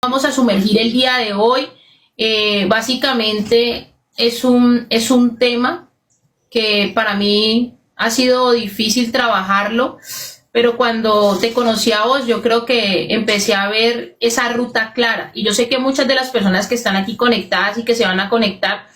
Vamos a sumergir el día de hoy. Básicamente es un tema que para mí ha sido difícil trabajarlo, pero cuando te conocí a vos, yo creo que empecé a ver esa ruta clara. Y yo sé que muchas de las personas que están aquí conectadas y que se van a conectar,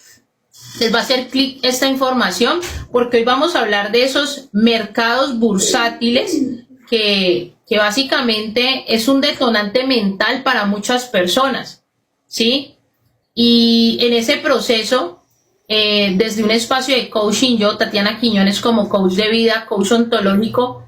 les va a hacer clic esta información, porque hoy vamos a hablar de esos mercados bursátiles que básicamente es un detonante mental para muchas personas, ¿sí? Y en ese proceso, desde un espacio de coaching, yo, Tatiana Quiñones, como coach de vida, coach ontológico,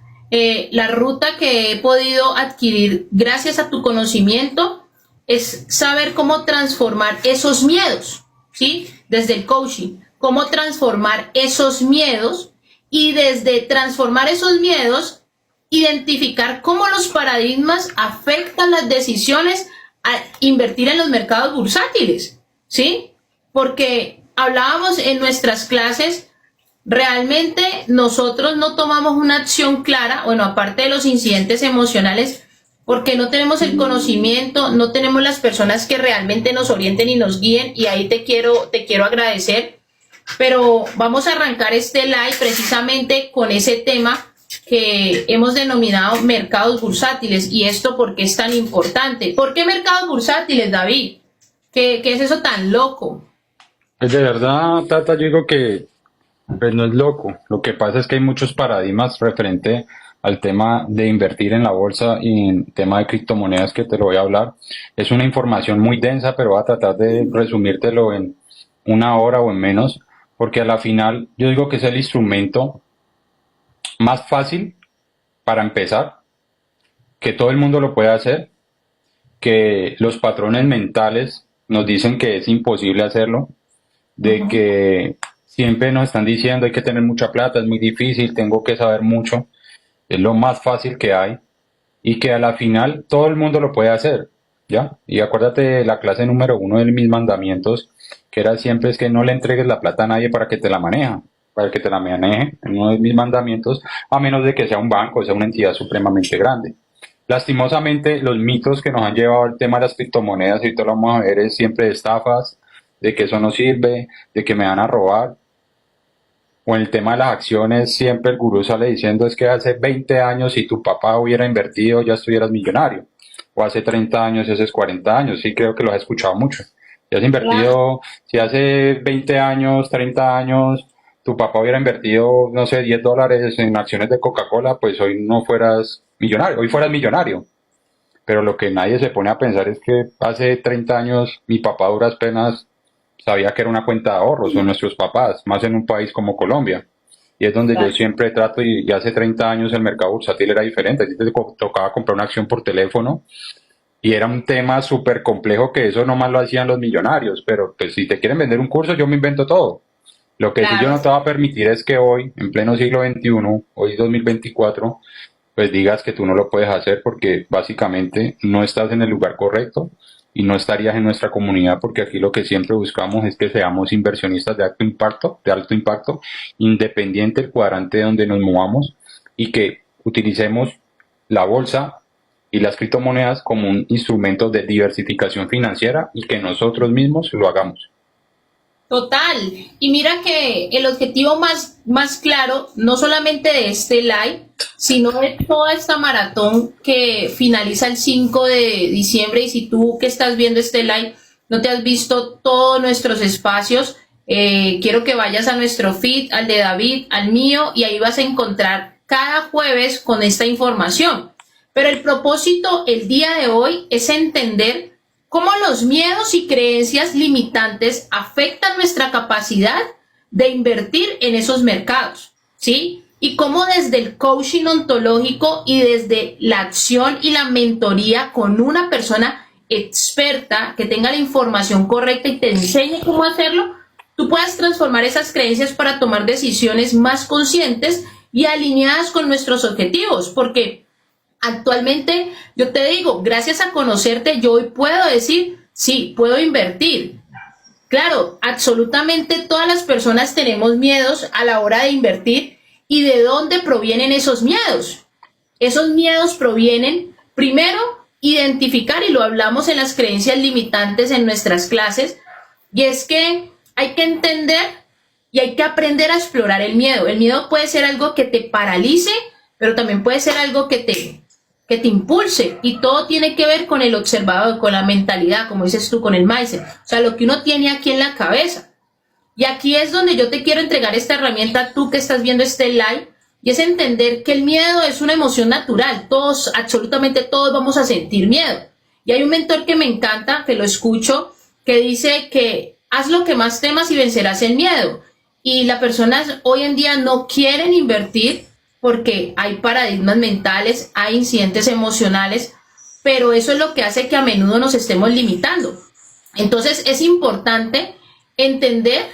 la ruta que he podido adquirir gracias a tu conocimiento es saber cómo transformar esos miedos, ¿sí? Desde el coaching, cómo transformar esos miedos y desde transformar esos miedos, identificar cómo los paradigmas afectan las decisiones a invertir en los mercados bursátiles, ¿sí? Porque hablábamos en nuestras clases, realmente nosotros no tomamos una acción clara, bueno, aparte de los incidentes emocionales, porque no tenemos el conocimiento, no tenemos las personas que realmente nos orienten y nos guíen, y ahí te quiero agradecer. Pero vamos a arrancar este live precisamente con ese tema que hemos denominado mercados bursátiles. ¿Y esto por qué es tan importante? ¿Por qué mercados bursátiles, David? ¿Qué es eso tan loco? Pues de verdad, Tata, yo digo que pues no es loco. Lo que pasa es que hay muchos paradigmas referente al tema de invertir en la bolsa y en tema de criptomonedas, que te lo voy a hablar. Es una información muy densa, pero voy a tratar de resumírtelo en una hora o en menos, porque a la final yo digo que es el instrumento más fácil para empezar, que todo el mundo lo puede hacer, que los patrones mentales nos dicen que es imposible hacerlo, de que siempre nos están diciendo hay que tener mucha plata, es muy difícil, tengo que saber mucho, es lo más fácil que hay, y que a la final todo el mundo lo puede hacer, ¿ya? Y acuérdate de la clase número 1 de mis mandamientos, que era siempre es que no le entregues la plata a nadie para que te la maneje, en uno de mis mandamientos, a menos de que sea un banco, sea una entidad supremamente grande. Lastimosamente, los mitos que nos han llevado al tema de las criptomonedas, y ahorita lo vamos a ver, es siempre de estafas, de que eso no sirve, de que me van a robar. O en el tema de las acciones, siempre el gurú sale diciendo es que hace 20 años si tu papá hubiera invertido ya estuvieras millonario. O hace 30 años, hace 40 años, sí creo que lo has escuchado mucho. Si has invertido, si hace 20 años, 30 años, tu papá hubiera invertido, no sé, $10 en acciones de Coca-Cola, pues hoy no fueras millonario, hoy fueras millonario. Pero lo que nadie se pone a pensar es que hace 30 años mi papá a duras penas sabía que era una cuenta de ahorros, o nuestros papás, más en un país como Colombia. Y es donde yo siempre trato, y hace 30 años el mercado bursátil era diferente, así te tocaba comprar una acción por teléfono, y era un tema súper complejo que eso nomás lo hacían los millonarios, pero pues si te quieren vender un curso yo me invento todo. Lo que sí yo no te voy a permitir es que hoy, en pleno siglo XXI, hoy 2024, pues digas que tú no lo puedes hacer, porque básicamente no estás en el lugar correcto y no estarías en nuestra comunidad, porque aquí lo que siempre buscamos es que seamos inversionistas de alto impacto, independiente del cuadrante donde nos movamos, y que utilicemos la bolsa y las criptomonedas como un instrumento de diversificación financiera, y que nosotros mismos lo hagamos. Total. Y mira que el objetivo más claro, no solamente de este live, sino de toda esta maratón que finaliza el 5 de diciembre. Y si tú que estás viendo este live no te has visto todos nuestros espacios, quiero que vayas a nuestro feed, al de David, al mío, y ahí vas a encontrar cada jueves con esta información. Pero el propósito el día de hoy es entender cómo los miedos y creencias limitantes afectan nuestra capacidad de invertir en esos mercados, ¿sí? Y cómo desde el coaching ontológico y desde la acción y la mentoría con una persona experta que tenga la información correcta y te enseñe cómo hacerlo, tú puedas transformar esas creencias para tomar decisiones más conscientes y alineadas con nuestros objetivos, porque actualmente, yo te digo, gracias a conocerte, yo hoy puedo decir, sí, puedo invertir. Claro, absolutamente todas las personas tenemos miedos a la hora de invertir. ¿Y de dónde provienen esos miedos? Esos miedos provienen, primero, identificar, y lo hablamos en las creencias limitantes en nuestras clases, y es que hay que entender y hay que aprender a explorar el miedo. El miedo puede ser algo que te paralice, pero también puede ser algo que te impulse, y todo tiene que ver con el observador, con la mentalidad, como dices tú, con el mindset, o sea, lo que uno tiene aquí en la cabeza. Y aquí es donde yo te quiero entregar esta herramienta, tú que estás viendo este live, y es entender que el miedo es una emoción natural. Todos, absolutamente todos vamos a sentir miedo. Y hay un mentor que me encanta, que lo escucho, que dice que haz lo que más temas y vencerás el miedo. Y las personas hoy en día no quieren invertir porque hay paradigmas mentales, hay incidentes emocionales, pero eso es lo que hace que a menudo nos estemos limitando. Entonces es importante entender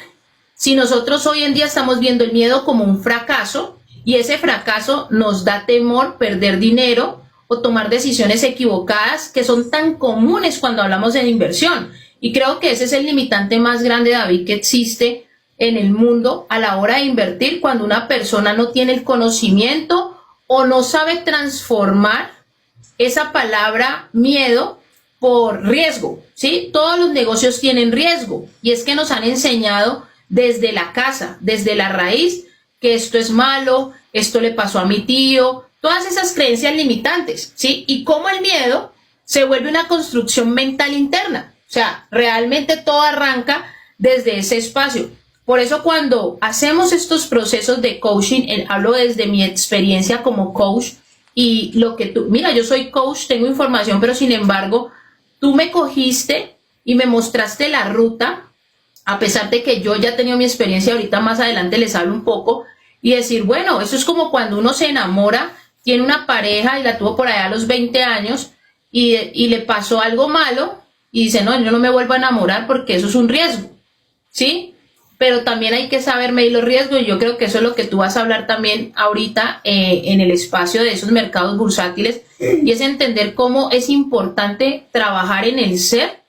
si nosotros hoy en día estamos viendo el miedo como un fracaso, y ese fracaso nos da temor perder dinero o tomar decisiones equivocadas, que son tan comunes cuando hablamos de inversión. Y creo que ese es el limitante más grande, David, que existe en el mundo a la hora de invertir, cuando una persona no tiene el conocimiento o no sabe transformar esa palabra miedo por riesgo, ¿sí? Todos los negocios tienen riesgo, y es que nos han enseñado desde la casa, desde la raíz, que esto es malo, esto le pasó a mi tío, todas esas creencias limitantes, ¿sí? Y cómo el miedo se vuelve una construcción mental interna. O sea, realmente todo arranca desde ese espacio. Por eso cuando hacemos estos procesos de coaching, hablo desde mi experiencia como coach, y lo que tú, mira, yo soy coach, tengo información, pero sin embargo, tú me cogiste y me mostraste la ruta, a pesar de que yo ya he tenido mi experiencia. Ahorita más adelante les hablo un poco, y decir, bueno, eso es como cuando uno se enamora, tiene una pareja y la tuvo por allá a los 20 años y le pasó algo malo y dice, no, yo no me vuelvo a enamorar porque eso es un riesgo, ¿sí? Pero también hay que saber medir los riesgos, y yo creo que eso es lo que tú vas a hablar también ahorita en el espacio de esos mercados bursátiles, y es entender cómo es importante trabajar en el ser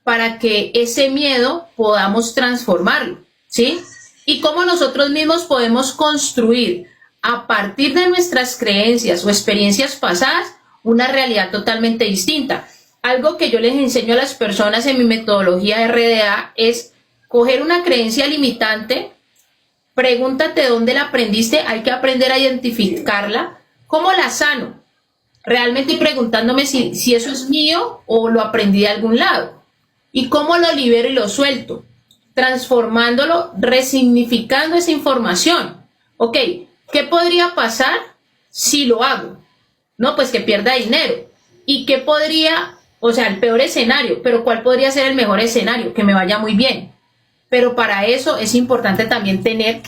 para que ese miedo podamos transformarlo, ¿sí? Y cómo nosotros mismos podemos construir a partir de nuestras creencias o experiencias pasadas una realidad totalmente distinta. Algo que yo les enseño a las personas en mi metodología RDA es coger una creencia limitante, pregúntate dónde la aprendiste, hay que aprender a identificarla, cómo la sano, realmente preguntándome si eso es mío o lo aprendí de algún lado, y cómo lo libero y lo suelto, transformándolo, resignificando esa información. Ok, ¿qué podría pasar si lo hago? No, pues que pierda dinero. ¿Y qué podría, o sea, el peor escenario, pero cuál podría ser el mejor escenario? Que me vaya muy bien. Pero para eso es importante también tener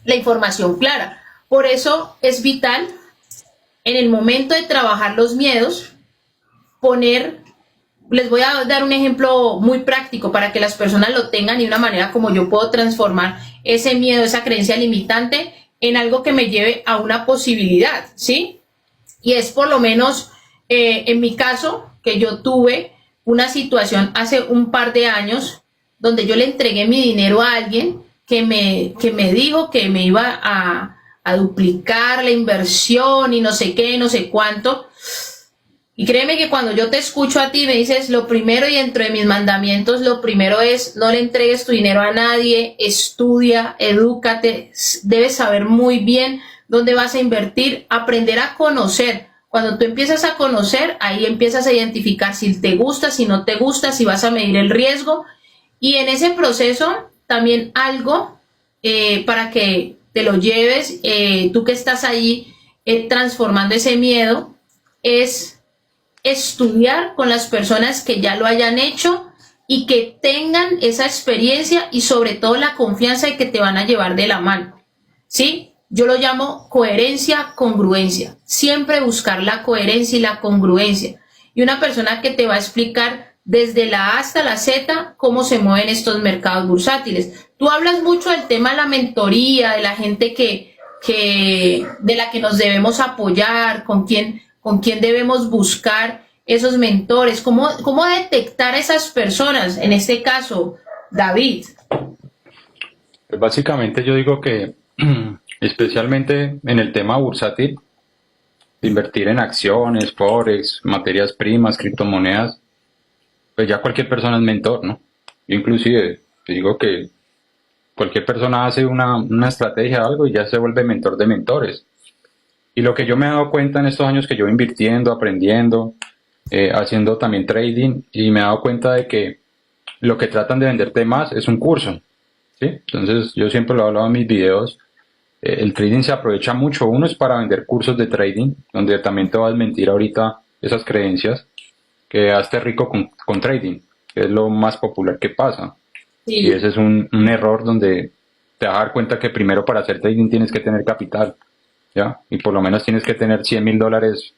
la información clara. Por eso es vital, en el momento de trabajar los miedos, les voy a dar un ejemplo muy práctico para que las personas lo tengan, y una manera como yo puedo transformar ese miedo, esa creencia limitante, en algo que me lleve a una posibilidad, ¿sí? Y es por lo menos, en mi caso, que yo tuve una situación hace un par de años donde yo le entregué mi dinero a alguien que me dijo que me iba a duplicar la inversión y no sé qué, no sé cuánto. Y créeme que cuando yo te escucho a ti, me dices, lo primero, y dentro de mis mandamientos, lo primero es, no le entregues tu dinero a nadie, estudia, edúcate, debes saber muy bien dónde vas a invertir, aprender a conocer. Cuando tú empiezas a conocer, ahí empiezas a identificar si te gusta, si no te gusta, si vas a medir el riesgo. Y en ese proceso, también algo para que te lo lleves, tú que estás ahí transformando ese miedo, es estudiar con las personas que ya lo hayan hecho y que tengan esa experiencia, y sobre todo la confianza de que te van a llevar de la mano, ¿sí? Yo lo llamo coherencia, congruencia. Siempre buscar la coherencia y la congruencia. Y una persona que te va a explicar desde la A hasta la Z cómo se mueven estos mercados bursátiles. Tú hablas mucho del tema de la mentoría, de la gente de la que nos debemos apoyar, con quién debemos buscar esos mentores, cómo detectar a esas personas, en este caso, David. Pues básicamente yo digo que, especialmente en el tema bursátil, de invertir en acciones, forex, materias primas, criptomonedas, pues ya cualquier persona es mentor, ¿no? Yo inclusive te digo que cualquier persona hace una estrategia o algo y ya se vuelve mentor de mentores. Y lo que yo me he dado cuenta en estos años que llevo invirtiendo, aprendiendo, haciendo también trading, y me he dado cuenta de que lo que tratan de venderte más es un curso, ¿sí? Entonces yo siempre lo he hablado en mis videos, el trading se aprovecha mucho. Uno es para vender cursos de trading, donde también te vas a mentir ahorita esas creencias, que hazte rico con trading, que es lo más popular que pasa. Y Sí. ese es un error donde te vas a dar cuenta que primero para hacer trading tienes que tener capital, ¿ya? Y por lo menos tienes que tener $100,000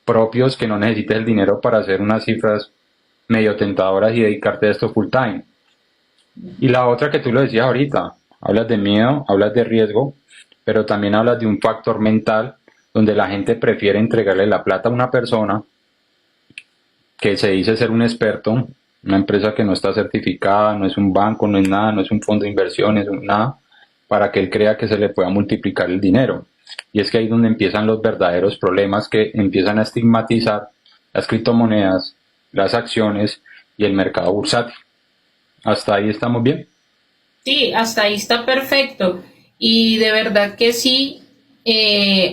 propios, que no necesites el dinero para hacer unas cifras medio tentadoras y dedicarte a esto full time. Y la otra que tú lo decías ahorita, hablas de miedo, hablas de riesgo, pero también hablas de un factor mental donde la gente prefiere entregarle la plata a una persona que se dice ser un experto, una empresa que no está certificada, no es un banco, no es nada, no es un fondo de inversiones, nada, para que él crea que se le pueda multiplicar el dinero. Y es que ahí es donde empiezan los verdaderos problemas, que empiezan a estigmatizar las criptomonedas, las acciones y el mercado bursátil. Hasta ahí estamos bien. Sí, hasta ahí está perfecto. Y de verdad que sí,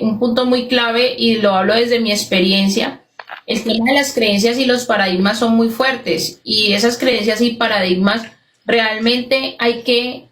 un punto muy clave, y lo hablo desde mi experiencia, el tema de las creencias y los paradigmas son muy fuertes. Y esas creencias y paradigmas realmente hay que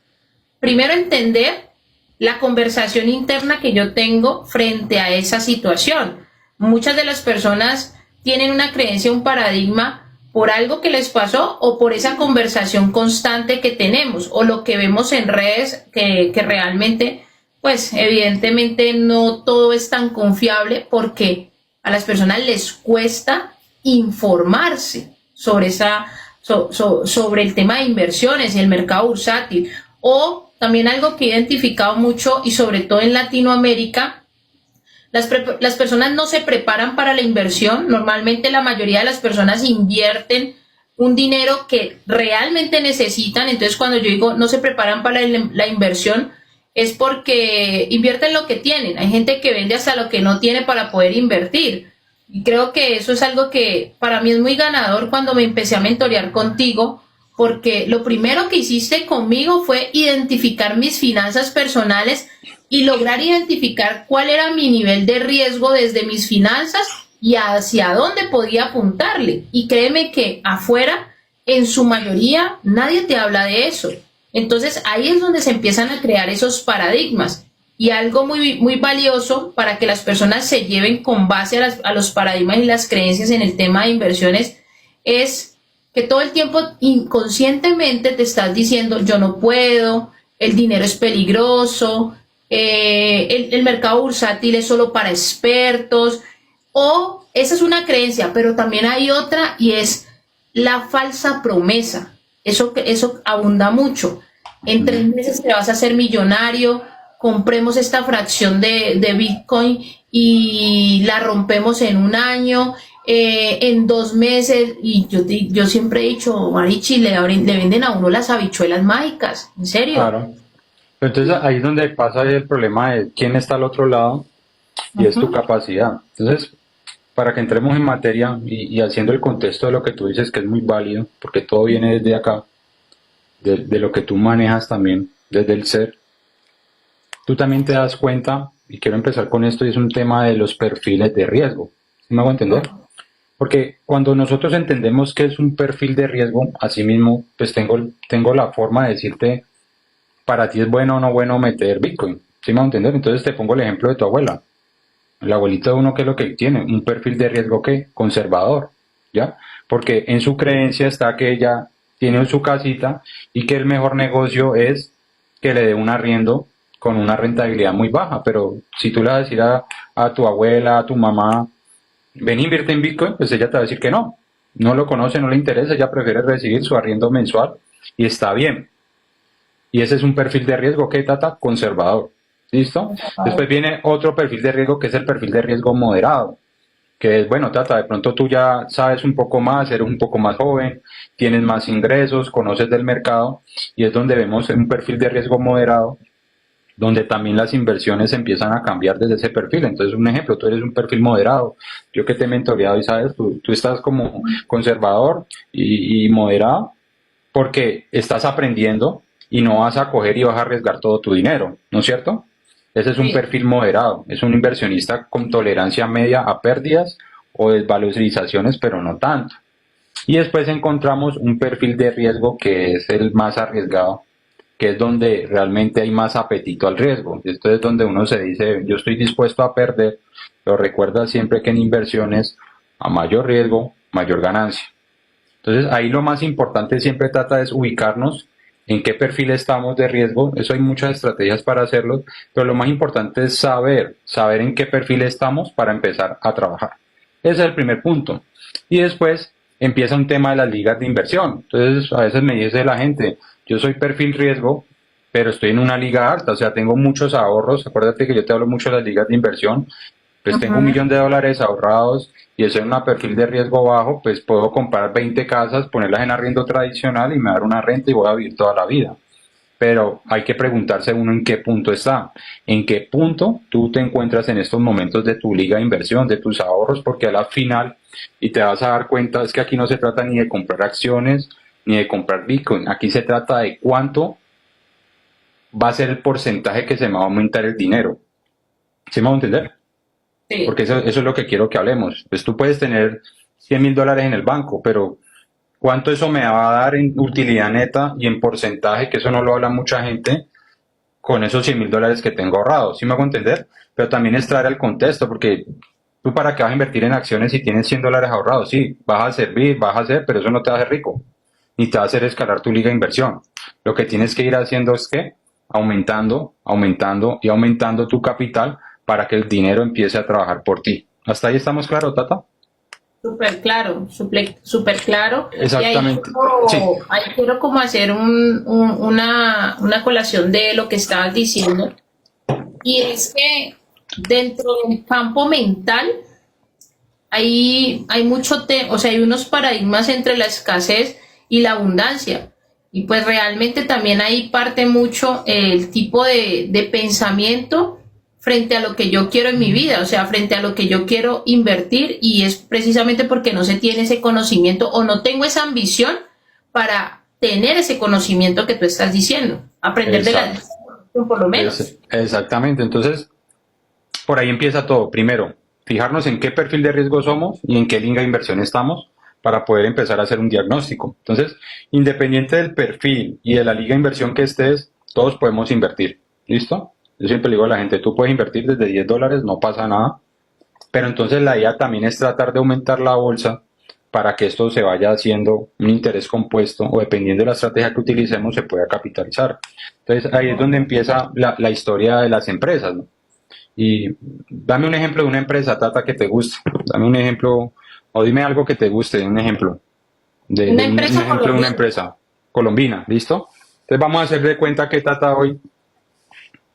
primero entender la conversación interna que yo tengo frente a esa situación. Muchas de las personas tienen una creencia, un paradigma por algo que les pasó o por esa conversación constante que tenemos o lo que vemos en redes que realmente, pues evidentemente no todo es tan confiable porque a las personas les cuesta informarse sobre sobre el tema de inversiones y el mercado bursátil. O también algo que he identificado mucho y sobre todo en Latinoamérica, las personas no se preparan para la inversión. Normalmente la mayoría de las personas invierten un dinero que realmente necesitan. Entonces cuando yo digo no se preparan para la inversión, es porque invierten lo que tienen. Hay gente que vende hasta lo que no tiene para poder invertir. Y creo que eso es algo que para mí es muy ganador cuando me empecé a mentorear contigo, porque lo primero que hiciste conmigo fue identificar mis finanzas personales y lograr identificar cuál era mi nivel de riesgo desde mis finanzas y hacia dónde podía apuntarle. Y créeme que afuera, en su mayoría, nadie te habla de eso. Entonces ahí es donde se empiezan a crear esos paradigmas. Y algo muy valioso para que las personas se lleven con base a los paradigmas y las creencias en el tema de inversiones es que todo el tiempo inconscientemente te estás diciendo yo no puedo, el dinero es peligroso, el mercado bursátil es solo para expertos, o esa es una creencia, pero también hay otra y es la falsa promesa. Eso abunda mucho. En 3 meses te vas a hacer millonario, compremos esta fracción de Bitcoin y la rompemos en un año, en 2 meses. Y yo siempre he dicho, Marichi, le venden a uno las habichuelas mágicas, en serio. Claro. Entonces ahí es donde pasa el problema de quién está al otro lado y es tu Ujú. capacidad. Entonces, para que entremos en materia y haciendo el contexto de lo que tú dices, que es muy válido, porque todo viene desde acá, de lo que tú manejas también, desde el ser, tú también te das cuenta, y quiero empezar con esto, y es un tema de los perfiles de riesgo. ¿Sí me hago entender? Porque cuando nosotros entendemos qué es un perfil de riesgo, así mismo, pues tengo la forma de decirte, para ti es bueno o no bueno meter Bitcoin. ¿Sí me hago entender? Entonces te pongo el ejemplo de tu abuela. La abuelita de uno, ¿qué es lo que tiene? Un perfil de riesgo, ¿qué? Conservador, ¿ya? Porque en su creencia está que ella tiene su casita y que el mejor negocio es que le dé un arriendo con una rentabilidad muy baja. Pero si tú le vas a decir a tu abuela, a tu mamá, ven, invierte en Bitcoin, pues ella te va a decir que no. No lo conoce, no le interesa, ella prefiere recibir su arriendo mensual y está bien. Y ese es un perfil de riesgo que trata conservador. ¿Listo? Después viene otro perfil de riesgo que es el perfil de riesgo moderado, que es, bueno, Tata, de pronto tú ya sabes un poco más, eres un poco más joven, tienes más ingresos, conoces del mercado, y es donde vemos un perfil de riesgo moderado, donde también las inversiones empiezan a cambiar desde ese perfil. Entonces, un ejemplo, tú eres un perfil moderado. Yo que te he mentoreado y sabes, tú estás como conservador y moderado porque estás aprendiendo y no vas a coger y vas a arriesgar todo tu dinero, ¿no es cierto? Ese es un Sí. perfil moderado, es un inversionista con tolerancia media a pérdidas o desvalorizaciones, pero no tanto. Y después encontramos un perfil de riesgo que es el más arriesgado, que es donde realmente hay más apetito al riesgo. Esto es donde uno se dice, yo estoy dispuesto a perder, pero recuerda siempre que en inversiones, a mayor riesgo, mayor ganancia. Entonces ahí lo más importante siempre trata es ubicarnos en qué perfil estamos de riesgo. Eso hay muchas estrategias para hacerlo, pero lo más importante es saber en qué perfil estamos para empezar a trabajar. Ese es el primer punto. Y después empieza un tema de las ligas de inversión. Entonces a veces me dice la gente, yo soy perfil riesgo, pero estoy en una liga alta, o sea, tengo muchos ahorros. Acuérdate que yo te hablo mucho de las ligas de inversión, pues tengo $1.000.000 ahorrados y eso en un perfil de riesgo bajo, pues puedo comprar 20 casas, ponerlas en arriendo tradicional y me dar una renta y voy a vivir toda la vida. Pero hay que preguntarse uno en qué punto está, en qué punto tú te encuentras en estos momentos de tu liga de inversión, de tus ahorros, porque a la final, y te vas a dar cuenta, es que aquí no se trata ni de comprar acciones, ni de comprar Bitcoin, aquí se trata de cuánto va a ser el porcentaje que se me va a aumentar el dinero. ¿Sí me va a entender? Sí. Porque eso es lo que quiero que hablemos. Pues tú puedes tener $100.000 en el banco, pero ¿cuánto eso me va a dar en utilidad neta y en porcentaje? Que eso no lo habla mucha gente con esos $100.000 que tengo ahorrados. ¿Sí me hago entender? Pero también es traer el contexto, porque tú para qué vas a invertir en acciones si tienes $100 ahorrados. Sí, vas a servir, vas a hacer, pero eso no te va a hacer rico, ni te va a hacer escalar tu liga de inversión. Lo que tienes que ir haciendo es que aumentando, aumentando y aumentando tu capital para que el dinero empiece a trabajar por ti. ¿Hasta ahí estamos claros, Tata? Súper claro, súper claro. Y Exactamente. Sí, ahí quiero como hacer una colación de lo que estabas diciendo. Y es que dentro del campo mental hay mucho o sea, hay unos paradigmas entre la escasez y la abundancia. Y pues realmente también ahí parte mucho el tipo de pensamiento frente a lo que yo quiero en mi vida, o sea, frente a lo que yo quiero invertir, y es precisamente porque no se tiene ese conocimiento o no tengo esa ambición para tener ese conocimiento que tú estás diciendo, aprender de la exacto. por lo menos. Exactamente. Entonces, por ahí empieza todo. Primero, fijarnos en qué perfil de riesgo somos y en qué línea de inversión estamos para poder empezar a hacer un diagnóstico. Entonces, independiente del perfil y de la liga de inversión que estés, todos podemos invertir. ¿Listo? Yo siempre le digo a la gente, tú puedes invertir desde $10, no pasa nada, pero entonces la idea también es tratar de aumentar la bolsa para que esto se vaya haciendo un interés compuesto o dependiendo de la estrategia que utilicemos se pueda capitalizar. Entonces ahí es donde empieza la historia de las empresas, ¿no? Y dame un ejemplo de una empresa, Tata, que te guste. Dame un ejemplo, o dime algo que te guste, un ejemplo. Una Un empresa ejemplo de una colombiana. empresa colombina, ¿listo? Entonces vamos a hacer de cuenta que Tata hoy,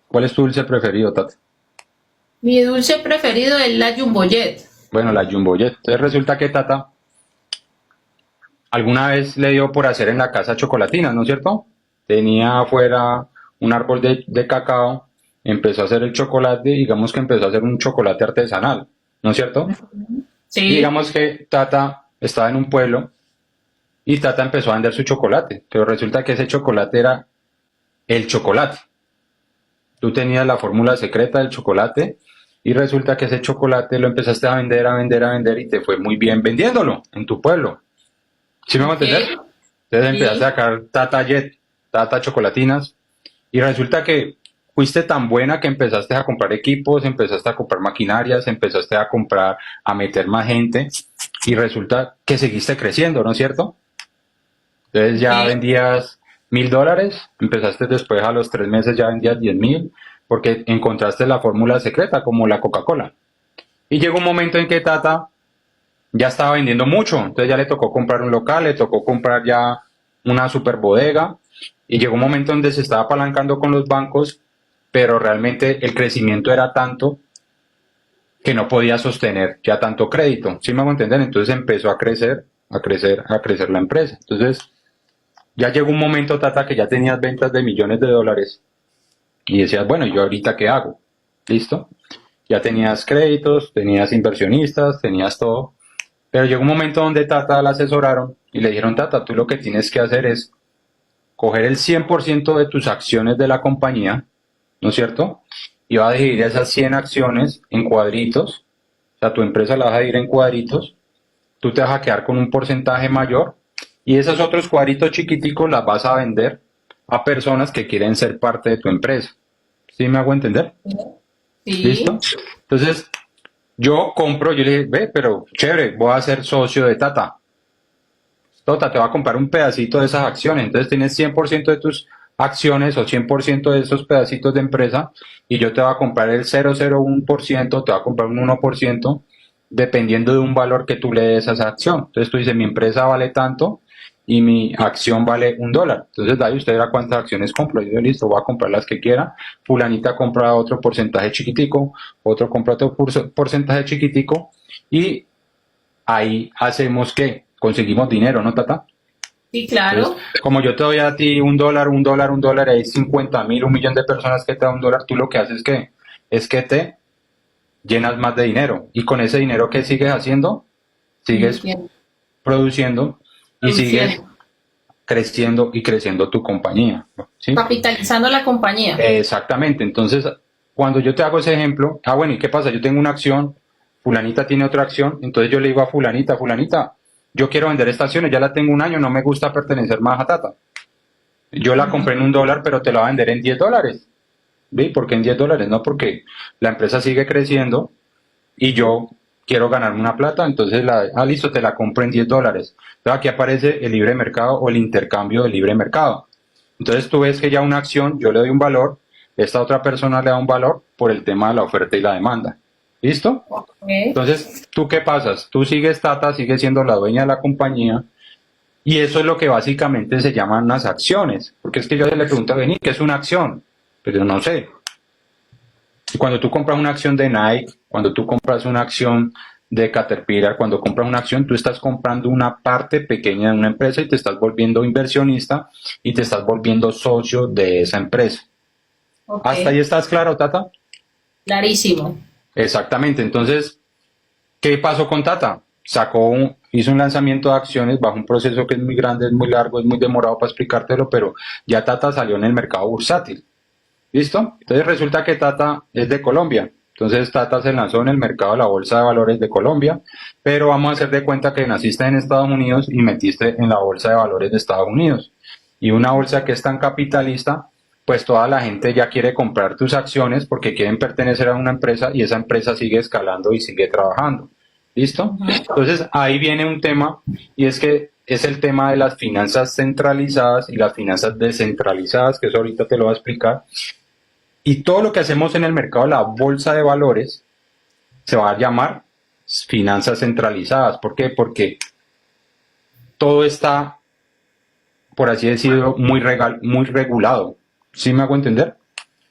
¿cuál es tu dulce preferido, Tata? Mi dulce preferido es la Jumbo Jet. Bueno, la Jumbo Jet. Entonces resulta que Tata alguna vez le dio por hacer en la casa chocolatinas, ¿no es cierto? Tenía afuera un árbol de cacao, empezó a hacer el chocolate, digamos que empezó a hacer un chocolate artesanal, ¿no es cierto? Y Sí. digamos que Tata estaba en un pueblo y Tata empezó a vender su chocolate, pero resulta que ese chocolate era el chocolate. Tú tenías la fórmula secreta del chocolate y resulta que ese chocolate lo empezaste a vender, a vender, a vender y te fue muy bien vendiéndolo en tu pueblo. ¿Sí me va a Ok. entender? Entonces empezaste a Sí. sacar Tata Jet, Tata Chocolatinas, y resulta que fuiste tan buena que empezaste a comprar equipos, empezaste a comprar maquinarias, empezaste a comprar, a meter más gente, y resulta que seguiste creciendo, ¿no es cierto? Entonces ya Ok. vendías $1.000, empezaste después a los 3 meses ya vendías 10.000, porque encontraste la fórmula secreta como la Coca-Cola. Y llegó un momento en que Tata ya estaba vendiendo mucho, entonces ya le tocó comprar un local, le tocó comprar ya una super bodega y llegó un momento donde se estaba apalancando con los bancos, pero realmente el crecimiento era tanto que no podía sostener ya tanto crédito, ¿sí me hago entender? Entonces empezó a crecer, a crecer, a crecer la empresa. Entonces ya llegó un momento, Tata, que ya tenías ventas de millones de dólares Y decías, bueno, ¿yo ahorita qué hago? ¿Listo? Ya tenías créditos, tenías inversionistas, tenías todo. Pero llegó un momento donde Tata la asesoraron y le dijeron, Tata, tú lo que tienes que hacer es coger el 100% de tus acciones de la compañía, ¿no es cierto? Y vas a dividir esas 100 acciones en cuadritos, o sea, tu empresa la vas a dividir en cuadritos, tú te vas a quedar con un porcentaje mayor y esos otros cuadritos chiquiticos las vas a vender a personas que quieren ser parte de tu empresa. ¿Sí me hago entender? ¿Listo? Sí, Entonces, yo compro, yo le dije, ve, pero chévere, voy a ser socio de Tata. Tota, te va a comprar un pedacito de esas acciones. Entonces tienes 100% de tus acciones o 100% de esos pedacitos de empresa y yo te voy a comprar el 0,01%, te va a comprar un 1%, dependiendo de un valor que tú le des a esa acción. Entonces tú dices, mi empresa vale tanto y mi acción vale $1. Entonces, de ahí usted verá cuántas acciones compro. Y yo, listo, voy a comprar las que quiera. Fulanita compra otro porcentaje chiquitico, otro compra otro porcentaje chiquitico y ahí hacemos que conseguimos dinero, ¿no, Tata? sí, Entonces, claro. como yo te doy a ti $1, $1, hay 50.000, 1.000.000 de personas que te dan $1, tú lo que haces es que te llenas más de dinero. Y con ese dinero, ¿qué sigues haciendo? Sigues Invirtiendo, produciendo y sigues produciendo, creciendo y creciendo tu compañía, ¿sí? capitalizando la compañía. Exactamente. Entonces, cuando yo te hago ese ejemplo, bueno, ¿y qué pasa? Yo tengo una acción, fulanita tiene otra acción, entonces yo le digo a fulanita, fulanita, yo quiero vender esta acción, ya la tengo un año, no me gusta pertenecer más a Tata. Yo la compré en $1, pero te la voy a vender en $10. ¿Sí? ¿Por qué en $10? No, porque la empresa sigue creciendo y yo quiero ganarme una plata, entonces listo, te la compro en $10. Entonces aquí aparece el libre mercado o el intercambio del libre mercado. Entonces tú ves que ya una acción, yo le doy un valor, esta otra persona le da un valor por el tema de la oferta y la demanda. ¿Listo? Ok. Entonces, ¿tú qué pasas? Tú sigues Tata, sigues siendo la dueña de la compañía y eso es lo que básicamente se llaman las acciones. Porque es que yo le pregunto a Beni, ¿qué es una acción? Pero yo no sé. Y cuando tú compras una acción de Nike, cuando tú compras una acción de Caterpillar, cuando compras una acción, tú estás comprando una parte pequeña de una empresa y te estás volviendo inversionista y te estás volviendo socio de esa empresa. Ok, ¿Hasta ahí estás claro, Tata? clarísimo. Exactamente. Entonces, ¿qué pasó con Tata? Hizo un lanzamiento de acciones bajo un proceso que es muy grande, es muy largo, es muy demorado para explicártelo, pero ya Tata salió en el mercado bursátil. ¿Listo? Entonces resulta que Tata es de Colombia. Entonces Tata se lanzó en el mercado de la Bolsa de Valores de Colombia, pero vamos a hacer de cuenta que naciste en Estados Unidos y metiste en la Bolsa de Valores de Estados Unidos. Y una bolsa que es tan capitalista, pues toda la gente ya quiere comprar tus acciones porque quieren pertenecer a una empresa y esa empresa sigue escalando y sigue trabajando. ¿Listo? Entonces ahí viene un tema y es que es el tema de las finanzas centralizadas y las finanzas descentralizadas, que eso ahorita te lo voy a explicar. Y todo lo que hacemos en el mercado de la bolsa de valores se va a llamar finanzas centralizadas. ¿Por qué? Porque todo está, por así decirlo, muy regulado. ¿Sí me hago entender?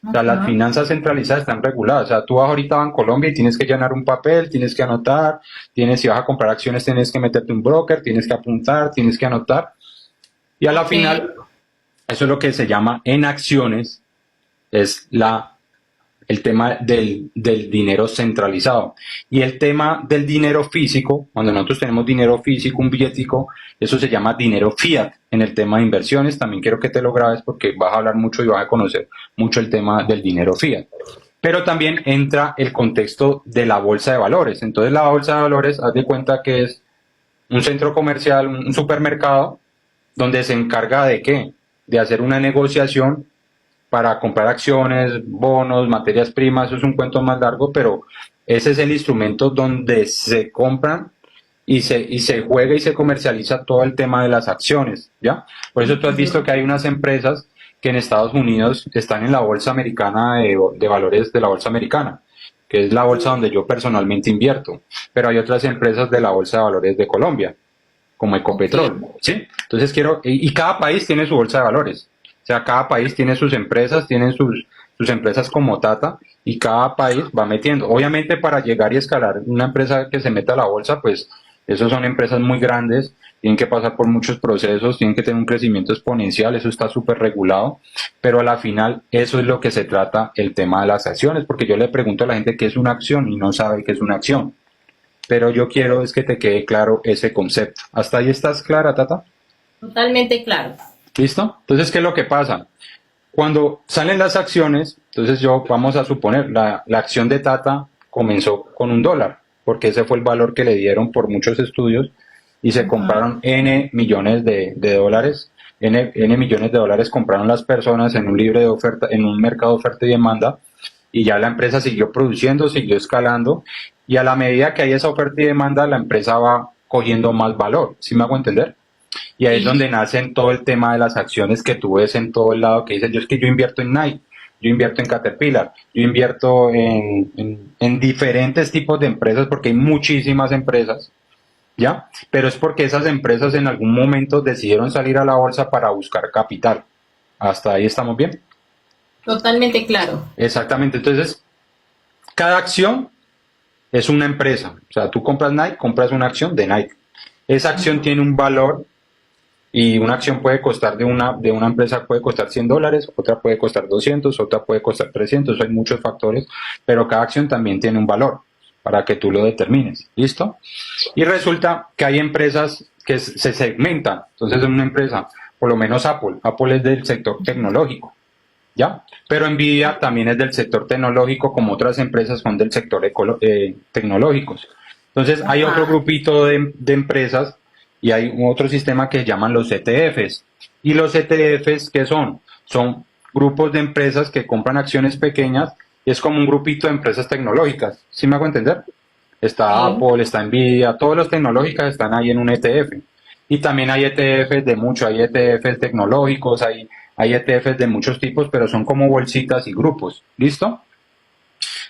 O sea, las Ajá. finanzas centralizadas están reguladas. O sea, tú vas ahorita a Colombia y tienes que llenar un papel, tienes que anotar, si vas a comprar acciones, tienes que meterte un broker, tienes que apuntar, tienes que anotar. Y a la Ok, final, eso es lo que se llama en acciones, es el tema del dinero centralizado. Y el tema del dinero físico, cuando nosotros tenemos dinero físico, un billetico, eso se llama dinero fiat. En el tema de inversiones, también quiero que te lo grabes porque vas a hablar mucho y vas a conocer mucho el tema del dinero fiat. Pero también entra el contexto de la bolsa de valores. Entonces la bolsa de valores, haz de cuenta que es un centro comercial, un supermercado, donde se encarga de qué? De hacer una negociación para comprar acciones, bonos, materias primas, eso es un cuento más largo, pero ese es el instrumento donde se compran y se juega y se comercializa todo el tema de las acciones, ¿ya? Por eso tú has visto que hay unas empresas que en Estados Unidos están en la bolsa americana de valores de la bolsa americana, que es la bolsa donde yo personalmente invierto, pero hay otras empresas de la bolsa de valores de Colombia, como ok, Ecopetrol, ¿sí? Entonces y cada país tiene su bolsa de valores. O sea, cada país tiene sus empresas, tienen sus empresas como Tata y cada país va metiendo. Obviamente para llegar y escalar una empresa que se meta a la bolsa, pues esos son empresas muy grandes tienen que pasar por muchos procesos, tienen que tener un crecimiento exponencial, eso está súper regulado, pero a la final eso es lo que se trata el tema de las acciones, porque yo le pregunto a la gente qué es una acción y no sabe qué es una acción, pero yo quiero es que te quede claro ese concepto. ¿Hasta ahí estás clara, Tata? Totalmente claro. ¿Listo? Entonces, ¿qué es lo que pasa? Cuando salen las acciones, entonces vamos a suponer, la acción de Tata comenzó con $1, porque ese fue el valor que le dieron por muchos estudios y se compraron N millones de dólares, N millones de dólares compraron las personas en un libre de oferta, en un mercado de oferta y demanda, y ya la empresa siguió produciendo, siguió escalando, y a la medida que hay esa oferta y demanda, la empresa va cogiendo más valor, ¿sí me hago entender? Y ahí es donde nacen todo el tema de las acciones que tú ves en todo el lado, que dicen, yo es que yo invierto en Nike, yo invierto en Caterpillar, yo invierto en diferentes tipos de empresas, porque hay muchísimas empresas, ¿ya? Pero es porque esas empresas en algún momento decidieron salir a la bolsa para buscar capital. ¿Hasta ahí estamos bien? Totalmente claro. Exactamente. Entonces, cada acción es una empresa. O sea, tú compras Nike, compras una acción de Nike. Esa acción tiene un valor y una acción puede costar de una empresa puede costar $100, otra puede costar 200, otra puede costar 300. Hay muchos factores, pero cada acción también tiene un valor para que tú lo determines. ¿Listo? Y resulta que hay empresas que se segmentan. Entonces, en una empresa, por lo menos Apple es del sector tecnológico, ¿ya? Pero Nvidia también es del sector tecnológico, como otras empresas son del sector tecnológicos. Entonces, hay otro grupito de empresas y hay otro sistema que llaman los ETFs. ¿Y los ETFs qué son? Son grupos de empresas que compran acciones pequeñas y es como un grupito de empresas tecnológicas. ¿Sí me hago entender? Está Apple, está Nvidia, todas las tecnológicas están ahí en un ETF. Y también hay ETFs de mucho, hay ETFs tecnológicos, hay ETFs de muchos tipos, pero son como bolsitas y grupos. ¿Listo?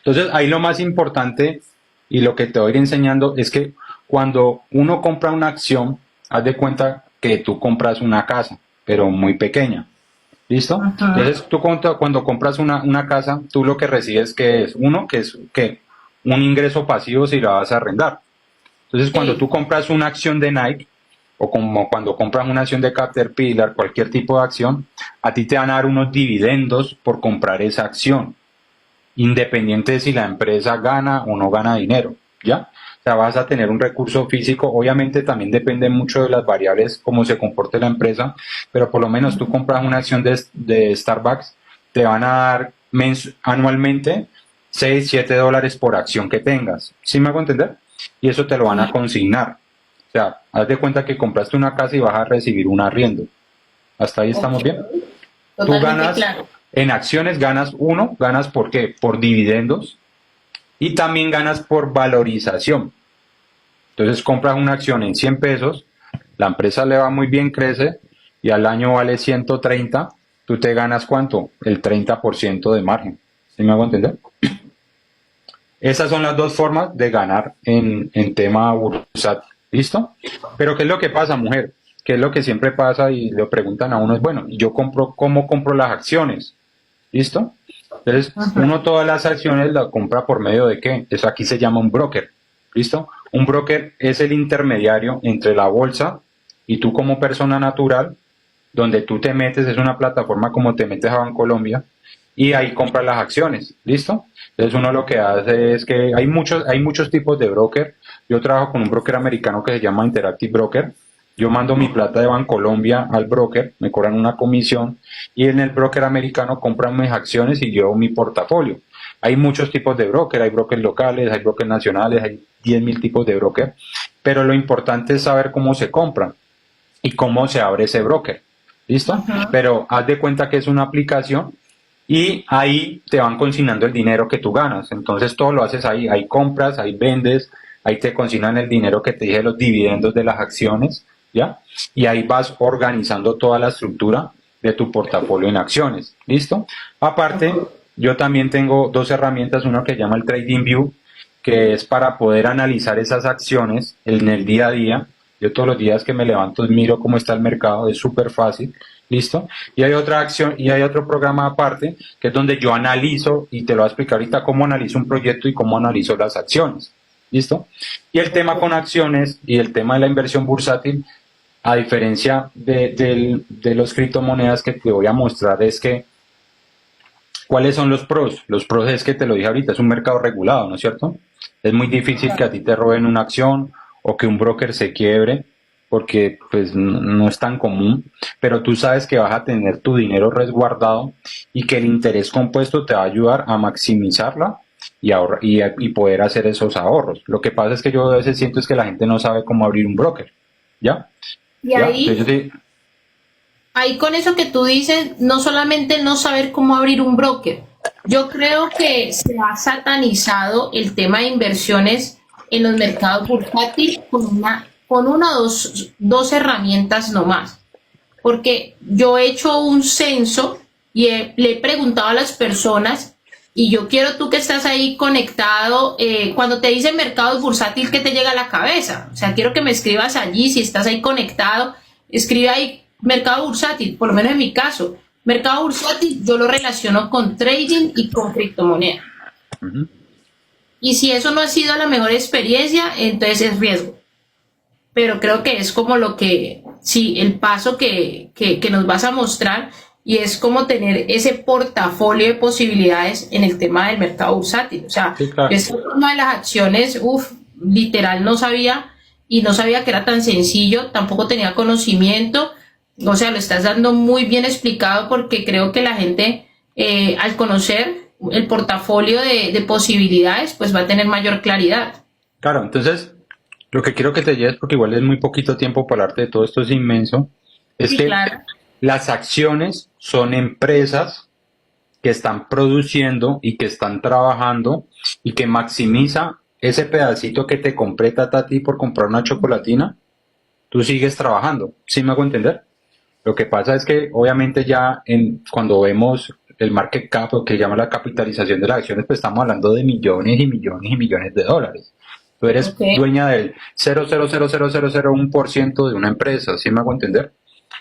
Entonces, ahí lo más importante y lo que te voy a ir enseñando es que cuando uno compra una acción, haz de cuenta que tú compras una casa, pero muy pequeña. ¿Listo? Entonces, tú cuando compras una casa, tú lo que recibes que es, un ingreso pasivo si la vas a arrendar. Entonces, cuando tú compras una acción de Nike, o como cuando compras una acción de Caterpillar, cualquier tipo de acción, a ti te van a dar unos dividendos por comprar esa acción, independiente de si la empresa gana o no gana dinero, ¿ya? O sea, vas a tener un recurso físico, obviamente también depende mucho de las variables, cómo se comporte la empresa, pero por lo menos tú compras una acción de Starbucks, te van a dar anualmente $6, $7 por acción que tengas, ¿sí me hago entender? Y eso te lo van a consignar. O sea, haz de cuenta que compraste una casa y vas a recibir un arriendo. ¿Hasta ahí estamos bien? Tú ganas, claro. En acciones ganas ¿por qué? Por dividendos y también ganas por valorización. Entonces compras una acción en 100 pesos, la empresa le va muy bien, crece y al año vale 130, tú te ganas ¿cuánto? El 30% de margen. ¿Sí me hago entender? Esas son las dos formas de ganar en tema bursátil. ¿Listo? Pero ¿qué es lo que pasa, mujer? ¿Qué es lo que siempre pasa y le preguntan a uno? Es bueno, yo ¿cómo compro las acciones? ¿Listo? Entonces, uno todas las acciones las compra por medio de ¿qué? Eso aquí se llama un broker. ¿Listo? Un broker es el intermediario entre la bolsa y tú como persona natural, donde tú te metes, es una plataforma como te metes a Bancolombia, y ahí compras las acciones, ¿listo? Entonces uno lo que hace es que hay muchos tipos de broker. Yo trabajo con un broker americano que se llama Interactive Broker. Yo mando mi plata de Bancolombia al broker, me cobran una comisión y en el broker americano compran mis acciones y yo mi portafolio. Hay muchos tipos de broker, hay brokers locales, hay brokers nacionales, hay 10.000 tipos de broker, pero lo importante es saber cómo se compran y cómo se abre ese broker, ¿listo? Pero haz de cuenta que es una aplicación y ahí te van consignando el dinero que tú ganas. Entonces todo lo haces ahí, ahí compras, ahí vendes, ahí te consignan el dinero que te dije, los dividendos de las acciones, ¿ya? Y ahí vas organizando toda la estructura de tu portafolio en acciones, ¿listo? Aparte, yo también tengo dos herramientas, una que se llama el TradingView, que es para poder analizar esas acciones en el día a día. Yo todos los días que me levanto miro cómo está el mercado, es súper fácil. ¿Listo? Y hay otra acción y hay otro programa aparte que es donde yo analizo y te lo voy a explicar ahorita cómo analizo un proyecto y cómo analizo las acciones. ¿Listo? Y el tema con acciones y el tema de la inversión bursátil a diferencia de los criptomonedas que te voy a mostrar, es que, ¿cuáles son los pros? Los pros es que te lo dije ahorita, es un mercado regulado, ¿no es cierto? Es muy difícil que a ti te roben una acción o que un broker se quiebre, porque pues no es tan común, pero tú sabes que vas a tener tu dinero resguardado y que el interés compuesto te va a ayudar a maximizarla y poder hacer esos ahorros. Lo que pasa es que yo a veces siento es que la gente no sabe cómo abrir un broker, ¿ya? Y ¿Ya? Entonces yo te... ahí con eso que tú dices, no solamente el no saber cómo abrir un broker, yo creo que se ha satanizado el tema de inversiones en los mercados bursátiles con una o dos herramientas nomás. Porque yo he hecho un censo y le he preguntado a las personas, y yo quiero tú que estás ahí conectado, cuando te dicen mercados bursátil, ¿qué te llega a la cabeza? O sea, quiero que me escribas allí, si estás ahí conectado, escribe ahí mercado bursátil, por lo menos en mi caso. Mercado bursátil yo lo relaciono con trading y con criptomonedas. Ujú. Y si eso no ha sido la mejor experiencia, entonces es riesgo. Pero creo que es como lo que, sí, el paso que nos vas a mostrar, y es como tener ese portafolio de posibilidades en el tema del mercado bursátil. O sea, Sí, claro. es una de las acciones, literal no sabía, y no sabía que era tan sencillo, tampoco tenía conocimiento. O sea, lo estás dando muy bien explicado, porque creo que la gente, al conocer el portafolio de posibilidades, pues va a tener mayor claridad. Claro, entonces lo que quiero que te lleves, porque igual es muy poquito tiempo para hablarte de todo esto, es inmenso, es Sí, que claro. las acciones son empresas que están produciendo y que están trabajando y que maximiza ese pedacito que te compré Tata a ti por comprar una chocolatina, tú sigues trabajando. ¿Sí me hago entender? Lo que pasa es que obviamente ya cuando vemos el market cap, o que llama la capitalización de las acciones, pues estamos hablando de millones y millones y millones de dólares. Tú eres Ok. dueña del 0,0000001% de una empresa, ¿sí me hago entender?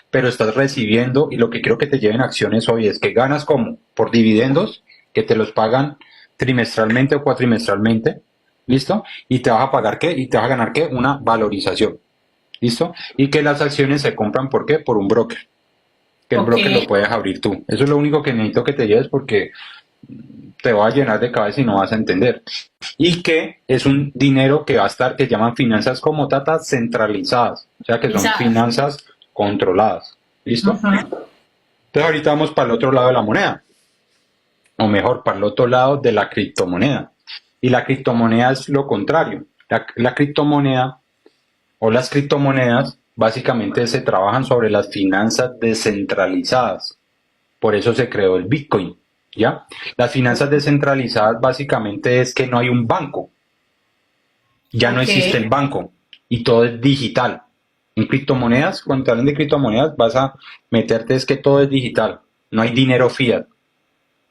Pero estás recibiendo, y lo que quiero que te lleven acciones hoy es que ganas como por dividendos, que te los pagan trimestralmente o cuatrimestralmente, ¿listo? Y te vas a pagar qué, y te vas a ganar qué, una valorización, ¿listo? Y que las acciones se compran, ¿por qué? Por un broker, que el Ok. broker lo puedes abrir tú. Eso es lo único que necesito que te lleves, porque te va a llenar de cabeza y no vas a entender. Y que es un dinero que va a estar, que llaman finanzas como Tata centralizadas, o sea que son Exacto. finanzas controladas. ¿Listo? Ajá. Entonces ahorita vamos para el otro lado de la moneda, o mejor, para el otro lado de la criptomoneda. Y la criptomoneda es lo contrario. La criptomoneda o las criptomonedas básicamente se trabajan sobre las finanzas descentralizadas. Por eso se creó el Bitcoin, ¿ya? Las finanzas descentralizadas básicamente es que no hay un banco, ya no Ok. existe el banco y todo es digital. En criptomonedas, cuando te hablan de criptomonedas, vas a meterte es que todo es digital, no hay dinero fiat,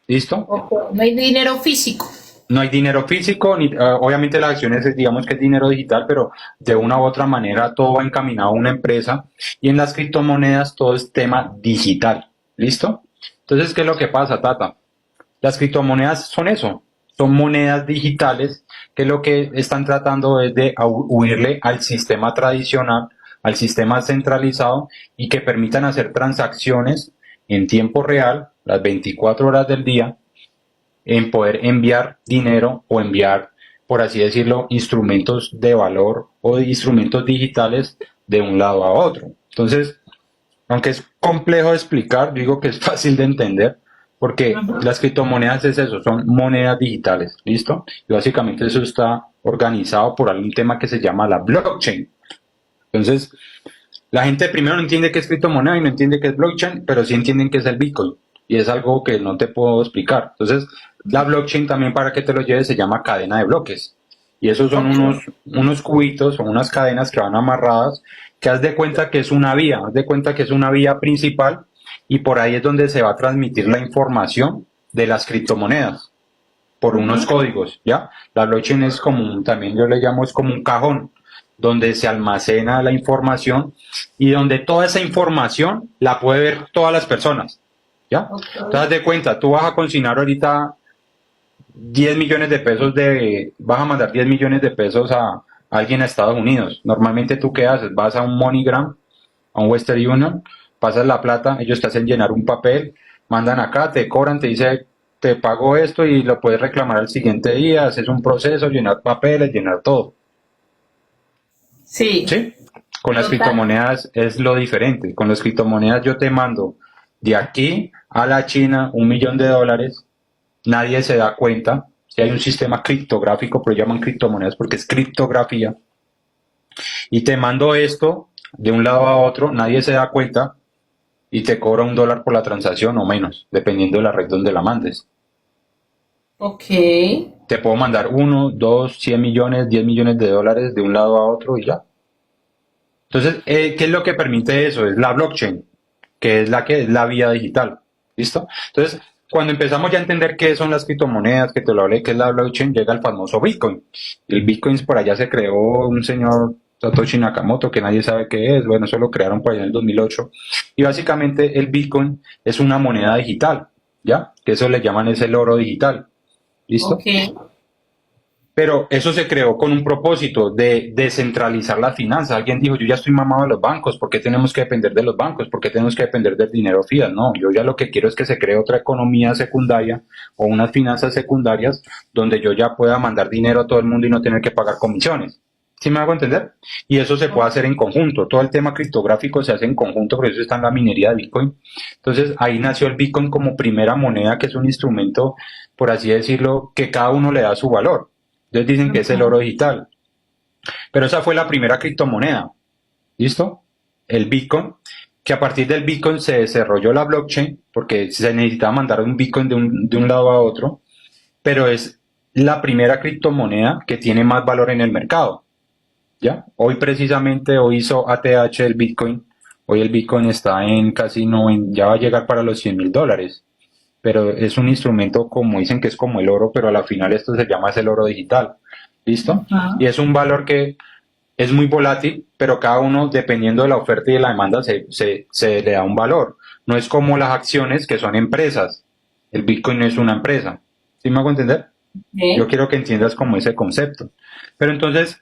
¿listo? Ok. No hay dinero físico. No hay dinero físico, obviamente las acciones digamos que es dinero digital, pero de una u otra manera todo va encaminado a una empresa, y en las criptomonedas todo es tema digital, ¿listo? Entonces, ¿qué es lo que pasa, Tata? Las criptomonedas son eso, son monedas digitales que lo que están tratando es de huirle al sistema tradicional, al sistema centralizado, y que permitan hacer transacciones en tiempo real, las 24 horas del día, en poder enviar dinero o enviar, por así decirlo, instrumentos de valor o de instrumentos digitales de un lado a otro. Entonces, aunque es complejo de explicar, digo que es fácil de entender, porque Ajá. las criptomonedas es eso, son monedas digitales, ¿listo? Y básicamente eso está organizado por algún tema que se llama la blockchain. Entonces, la gente primero no entiende qué es criptomoneda y no entiende qué es blockchain, pero sí entienden qué es el Bitcoin. Y es algo que no te puedo explicar. Entonces, la blockchain también, para que te lo lleves, se llama cadena de bloques. Y esos son Ok. unos cubitos o unas cadenas que van amarradas, que haz de cuenta que es una vía, haz de cuenta que es una vía principal, y por ahí es donde se va a transmitir la información de las criptomonedas por unos Ajá. códigos, ¿ya? La blockchain es como también yo le llamo, es como un cajón donde se almacena la información y donde toda esa información la puede ver todas las personas, ¿ya? Ok. Te das de cuenta, tú vas a consignar ahorita 10 millones de pesos vas a mandar 10 millones de pesos a alguien a Estados Unidos. Normalmente tú qué haces, vas a un MoneyGram a un Western Union, pasas la plata, ellos te hacen llenar un papel, mandan acá, te cobran, te dice, te pago esto y lo puedes reclamar al siguiente día, haces un proceso, llenar papeles, llenar todo. Sí, ¿Sí? Con las total. criptomonedas es lo diferente. Con las criptomonedas yo te mando de aquí a la China $1 millón, nadie se da cuenta. Si hay un sistema criptográfico, pero llaman criptomonedas porque es criptografía, y te mando esto de un lado a otro, nadie se da cuenta y te cobra $1 por la transacción o menos, dependiendo de la red donde la mandes. Ok. Te puedo mandar 1, 2, 100 millones, $10 millones de un lado a otro y ya. Entonces, ¿qué es lo que permite eso? Es la blockchain, que es la vía digital. ¿Listo? Entonces, cuando empezamos ya a entender qué son las criptomonedas, que te lo hablé, que es la blockchain, llega el famoso Bitcoin. El Bitcoin por allá se creó un señor Satoshi Nakamoto, que nadie sabe qué es. Bueno, eso lo crearon por allá en el 2008. Y básicamente el Bitcoin es una moneda digital, ¿ya? Que eso le llaman es el oro digital. ¿Listo? Ok. Pero eso se creó con un propósito de descentralizar las finanzas. Alguien dijo, yo ya estoy mamado de los bancos, ¿por qué tenemos que depender de los bancos? ¿Por qué tenemos que depender del dinero fiat? No, yo ya lo que quiero es que se cree otra economía secundaria o unas finanzas secundarias donde yo ya pueda mandar dinero a todo el mundo y no tener que pagar comisiones. ¿Sí me hago entender? Y eso se puede hacer en conjunto. Todo el tema criptográfico se hace en conjunto, por eso está en la minería de Bitcoin. Entonces ahí nació el Bitcoin como primera moneda, que es un instrumento, por así decirlo, que cada uno le da su valor. Entonces dicen que es el oro digital. Pero esa fue la primera criptomoneda. ¿Listo? El Bitcoin. Que a partir del Bitcoin se desarrolló la blockchain, porque se necesitaba mandar un Bitcoin de un lado a otro. Pero es la primera criptomoneda que tiene más valor en el mercado. ¿Ya? Hoy precisamente, hoy hizo ATH el Bitcoin. Hoy el Bitcoin está en casi ya va a llegar para los $100.000. Pero es un instrumento, como dicen, que es como el oro, pero a la final esto se llama es el oro digital. ¿Listo? Ajá. Y es un valor que es muy volátil, pero cada uno, dependiendo de la oferta y de la demanda, se le da un valor. No es como las acciones, que son empresas. El Bitcoin no es una empresa. ¿Sí me hago entender? Yo Ok. quiero que entiendas como ese concepto. Pero entonces,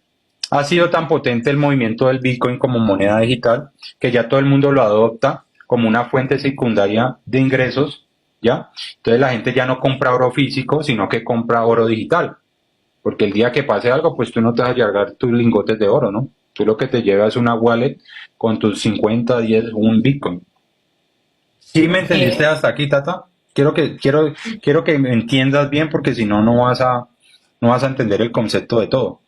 ha sido tan potente el movimiento del Bitcoin como moneda digital que ya todo el mundo lo adopta como una fuente secundaria de ingresos, ¿ya? Entonces la gente ya no compra oro físico, sino que compra oro digital. Porque el día que pase algo, pues tú no te vas a llevar tus lingotes de oro, ¿no? Tú lo que te llevas es una wallet con tus 50, 10, un Bitcoin. ¿Sí me Ok. entendiste hasta aquí, Tata? Quiero que me entiendas bien porque si no, no vas a entender el concepto de todo.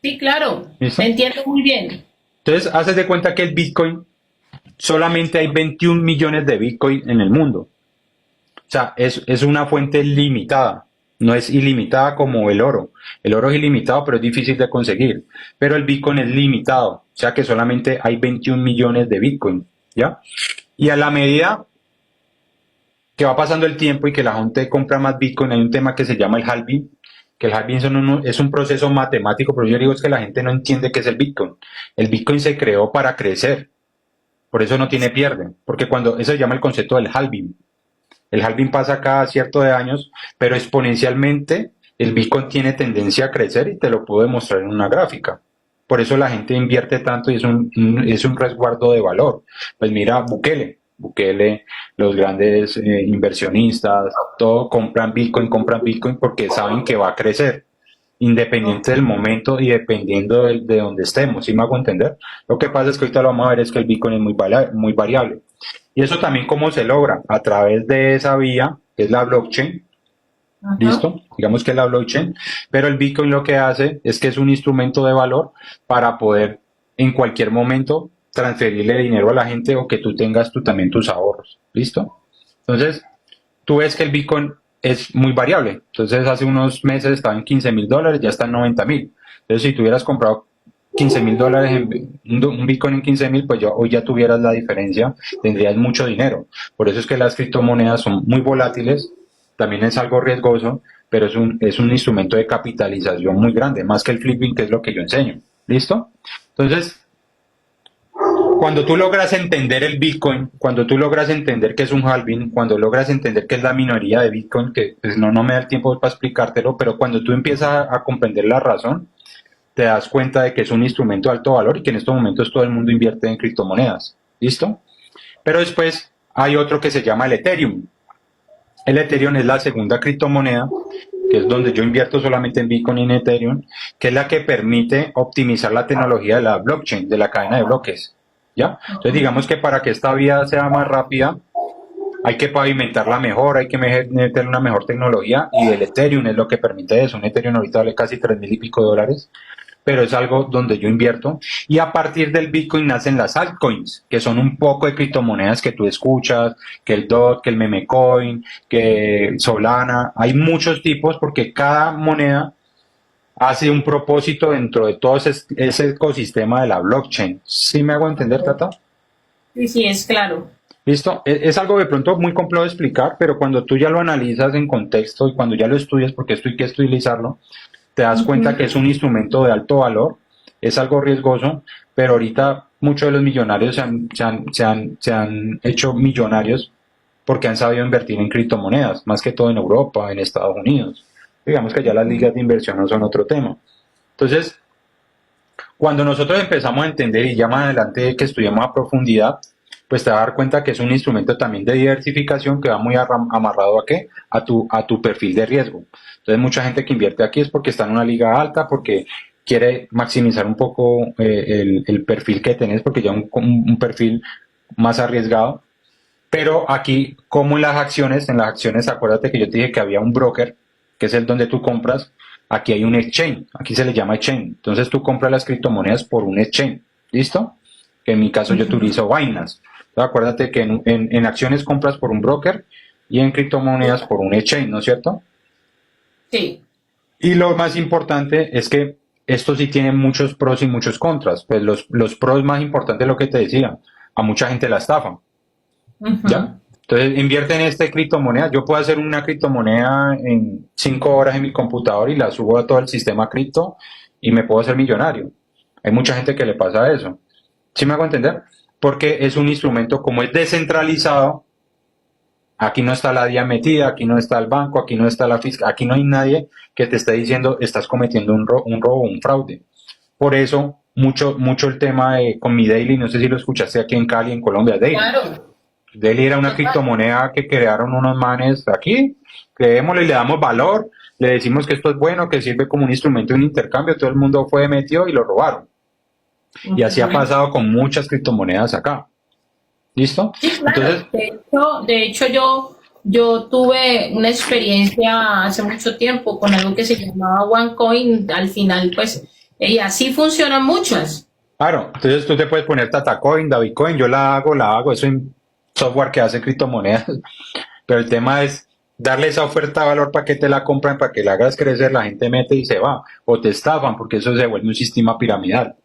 Sí, claro. Te ¿Listo? entiendo muy bien. Entonces, haces de cuenta que el Bitcoin, solamente hay 21 millones de Bitcoin en el mundo. O sea, es una fuente limitada, no es ilimitada como el oro. El oro es ilimitado, pero es difícil de conseguir. Pero el Bitcoin es limitado, o sea que solamente hay 21 millones de Bitcoin, ¿ya? Y a la medida que va pasando el tiempo y que la gente compra más Bitcoin, hay un tema que se llama el halving, que el halving es un proceso matemático, pero yo digo es que la gente no entiende qué es el Bitcoin. El Bitcoin se creó para crecer, por eso no tiene pierde, porque eso se llama el concepto del halving. El halving pasa cada cierto de años, pero exponencialmente el Bitcoin tiene tendencia a crecer y te lo puedo demostrar en una gráfica. Por eso la gente invierte tanto y es un resguardo de valor. Pues mira, Bukele, los grandes inversionistas, todo compran Bitcoin porque saben que va a crecer, independiente del momento y dependiendo de donde estemos. ¿Sí me hago entender? Lo que pasa es que ahorita lo vamos a ver es que el Bitcoin es muy variable. Y eso también cómo se logra, a través de esa vía, que es la blockchain, Ajá. ¿listo? Digamos que es la blockchain, pero el Bitcoin lo que hace es que es un instrumento de valor para poder en cualquier momento transferirle dinero a la gente o que tú tengas también tus ahorros, ¿listo? Entonces, tú ves que el Bitcoin es muy variable. Entonces, hace unos meses estaba en $15.000, ya está en 90.000. Entonces, si tú hubieras comprado $15.000 un Bitcoin en 15.000, pues hoy ya tuvieras la diferencia, tendrías mucho dinero. Por eso es que las criptomonedas son muy volátiles, también es algo riesgoso, pero es un instrumento de capitalización muy grande, más que el flipping, que es lo que yo enseño. ¿Listo? Entonces, cuando tú logras entender el Bitcoin, cuando tú logras entender que es un halving, cuando logras entender que es la minoría de Bitcoin, que pues no me da el tiempo para explicártelo, pero cuando tú empiezas a comprender la razón, te das cuenta de que es un instrumento de alto valor y que en estos momentos todo el mundo invierte en criptomonedas. ¿listo? Pero después hay otro que se llama el Ethereum. El Ethereum es la segunda criptomoneda, que es donde yo invierto solamente en Bitcoin y en Ethereum, que es la que permite optimizar la tecnología de la blockchain, de la cadena de bloques. ¿Ya? Entonces digamos que para que esta vía sea más rápida, hay que pavimentarla mejor, hay que meterle una mejor tecnología, y el Ethereum es lo que permite eso. Un Ethereum ahorita vale casi 3.000 y pico dólares, pero es algo donde yo invierto. Y a partir del Bitcoin nacen las altcoins, que son un poco de criptomonedas que tú escuchas, que el DOT, que el Memecoin, que Solana. Hay muchos tipos porque cada moneda hace un propósito dentro de todo ese ecosistema de la blockchain. ¿Sí me hago entender, Tata? Sí, sí, es claro. Listo, es algo de pronto muy complejo de explicar, pero cuando tú ya lo analizas en contexto y cuando ya lo estudias, porque esto hay que estudiarlo, te das cuenta que es un instrumento de alto valor, es algo riesgoso, pero ahorita muchos de los millonarios se han hecho millonarios porque han sabido invertir en criptomonedas, más que todo en Europa, en Estados Unidos. Digamos que ya las ligas de inversión no son otro tema. Entonces, cuando nosotros empezamos a entender y ya más adelante que estudiamos a profundidad, pues te vas a dar cuenta que es un instrumento también de diversificación que va muy amarrado a qué? A tu perfil de riesgo. Entonces mucha gente que invierte aquí es porque está en una liga alta, porque quiere maximizar un poco el perfil que tenés, porque ya un perfil más arriesgado. Pero aquí, como en las acciones, acuérdate que yo te dije que había un broker, que es el donde tú compras. Aquí hay un exchange, aquí se le llama exchange. Entonces tú compras las criptomonedas por un exchange, ¿listo? Que en mi caso yo utilizo Binance. Entonces, acuérdate que en acciones compras por un broker y en criptomonedas por un exchange, ¿no es cierto? Sí. Y lo más importante es que esto sí tiene muchos pros y muchos contras. Pues los pros más importantes es lo que te decía, a mucha gente la estafan, ¿ya? Entonces invierte en esta criptomoneda. Yo puedo hacer una criptomoneda en 5 horas en mi computador y la subo a todo el sistema cripto y me puedo hacer millonario. Hay mucha gente que le pasa eso. ¿Sí me hago entender? Porque es un instrumento, como es descentralizado, aquí no está la DIA metida, aquí no está el banco, aquí no está la fiscal, aquí no hay nadie que te esté diciendo estás cometiendo un robo, un fraude. Por eso, mucho el tema con mi Daily, no sé si lo escuchaste aquí en Cali, en Colombia, Daily. Claro. Daily era una criptomoneda que crearon unos manes aquí, creémosle, le damos valor, le decimos que esto es bueno, que sirve como un instrumento de un intercambio, todo el mundo fue metido y lo robaron. Y así ha pasado con muchas criptomonedas acá. ¿Listo? Sí, claro. Entonces, De hecho yo tuve una experiencia hace mucho tiempo con algo que se llamaba OneCoin. Al final, pues, y así funcionan muchas. claro, entonces tú te puedes poner Tatacoin, Davicoin, yo la hago, eso en software que hace criptomonedas, pero el tema es darle esa oferta de valor para que te la compren, para que la hagas crecer, la gente mete y se va, o te estafan, porque eso se vuelve un sistema piramidal.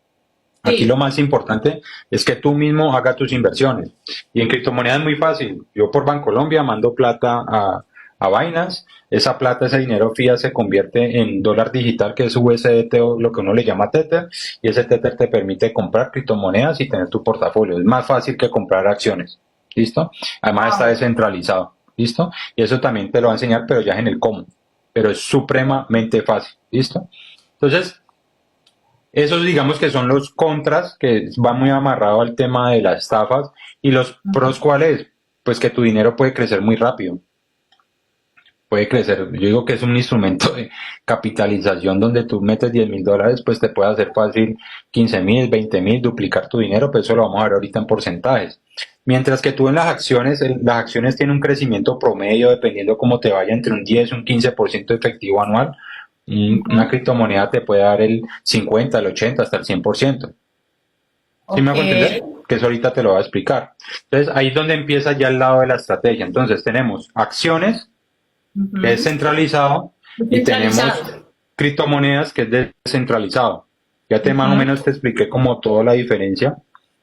Aquí Sí. lo más importante es que tú mismo hagas tus inversiones. Y en criptomonedas es muy fácil. Yo por Bancolombia mando plata a Binance. Esa plata, ese dinero fiat se convierte en dólar digital, que es USDT o lo que uno le llama Tether. Y ese Tether te permite comprar criptomonedas y tener tu portafolio. Es más fácil que comprar acciones. ¿Listo? Además está descentralizado. ¿Listo? Y eso también te lo va a enseñar, pero ya es en el cómo. Pero es supremamente fácil. ¿Listo? Entonces, esos digamos que son los contras, que va muy amarrado al tema de las estafas. Y los pros, ¿cuáles? Pues que tu dinero puede crecer muy rápido. Puede crecer. Yo digo que es un instrumento de capitalización donde tú metes 10.000 dólares, pues te puede hacer fácil 15.000, 20.000, duplicar tu dinero, pues eso lo vamos a ver ahorita en porcentajes. Mientras que tú en las acciones tienen un crecimiento promedio, dependiendo cómo te vaya, entre un 10 y un 15% efectivo anual. Una criptomoneda te puede dar el 50, el 80, hasta el 100%. ¿Sí me hago entender? Que eso ahorita te lo voy a explicar. Entonces, ahí es donde empieza ya el lado de la estrategia. Entonces, tenemos acciones, que es centralizado, y tenemos criptomonedas, que es descentralizado. Ya te más o menos te expliqué como toda la diferencia.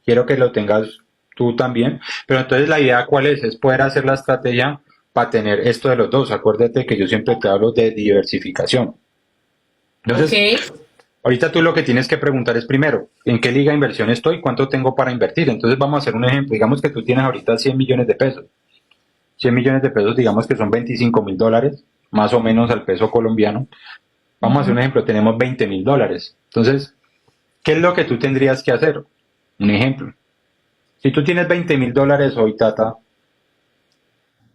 Quiero que lo tengas tú también. Pero entonces la idea cuál es poder hacer la estrategia para tener esto de los dos. Acuérdate que yo siempre te hablo de diversificación. Entonces, ahorita tú lo que tienes que preguntar es primero, ¿en qué liga de inversión estoy? ¿Cuánto tengo para invertir? Entonces vamos a hacer un ejemplo. Digamos que tú tienes ahorita 100 millones de pesos. 100 millones de pesos, digamos que son 25.000 dólares, más o menos al peso colombiano. Vamos a hacer un ejemplo, tenemos 20.000 dólares. Entonces, ¿qué es lo que tú tendrías que hacer? Un ejemplo. Si tú tienes $20,000 hoy, Tata,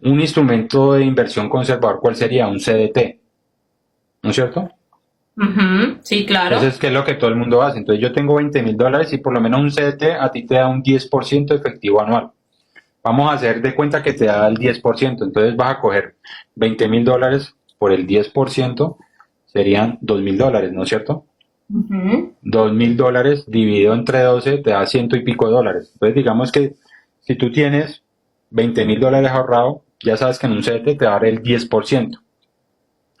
un instrumento de inversión conservador, ¿cuál sería? Un CDT, ¿no es cierto? Ujú, sí, claro. Entonces, ¿qué es lo que todo el mundo hace? Entonces, yo tengo $20,000 y por lo menos un CDT a ti te da un 10% efectivo anual. Vamos a hacer de cuenta que te da el 10%. Entonces, vas a coger $20,000 por el 10%, serían $2,000, ¿no es cierto? Ujú. $2,000 dividido entre 12 te da ciento y pico de dólares. Entonces, digamos que si tú tienes $20,000 ahorrado, ya sabes que en un CDT te va a dar el 10%.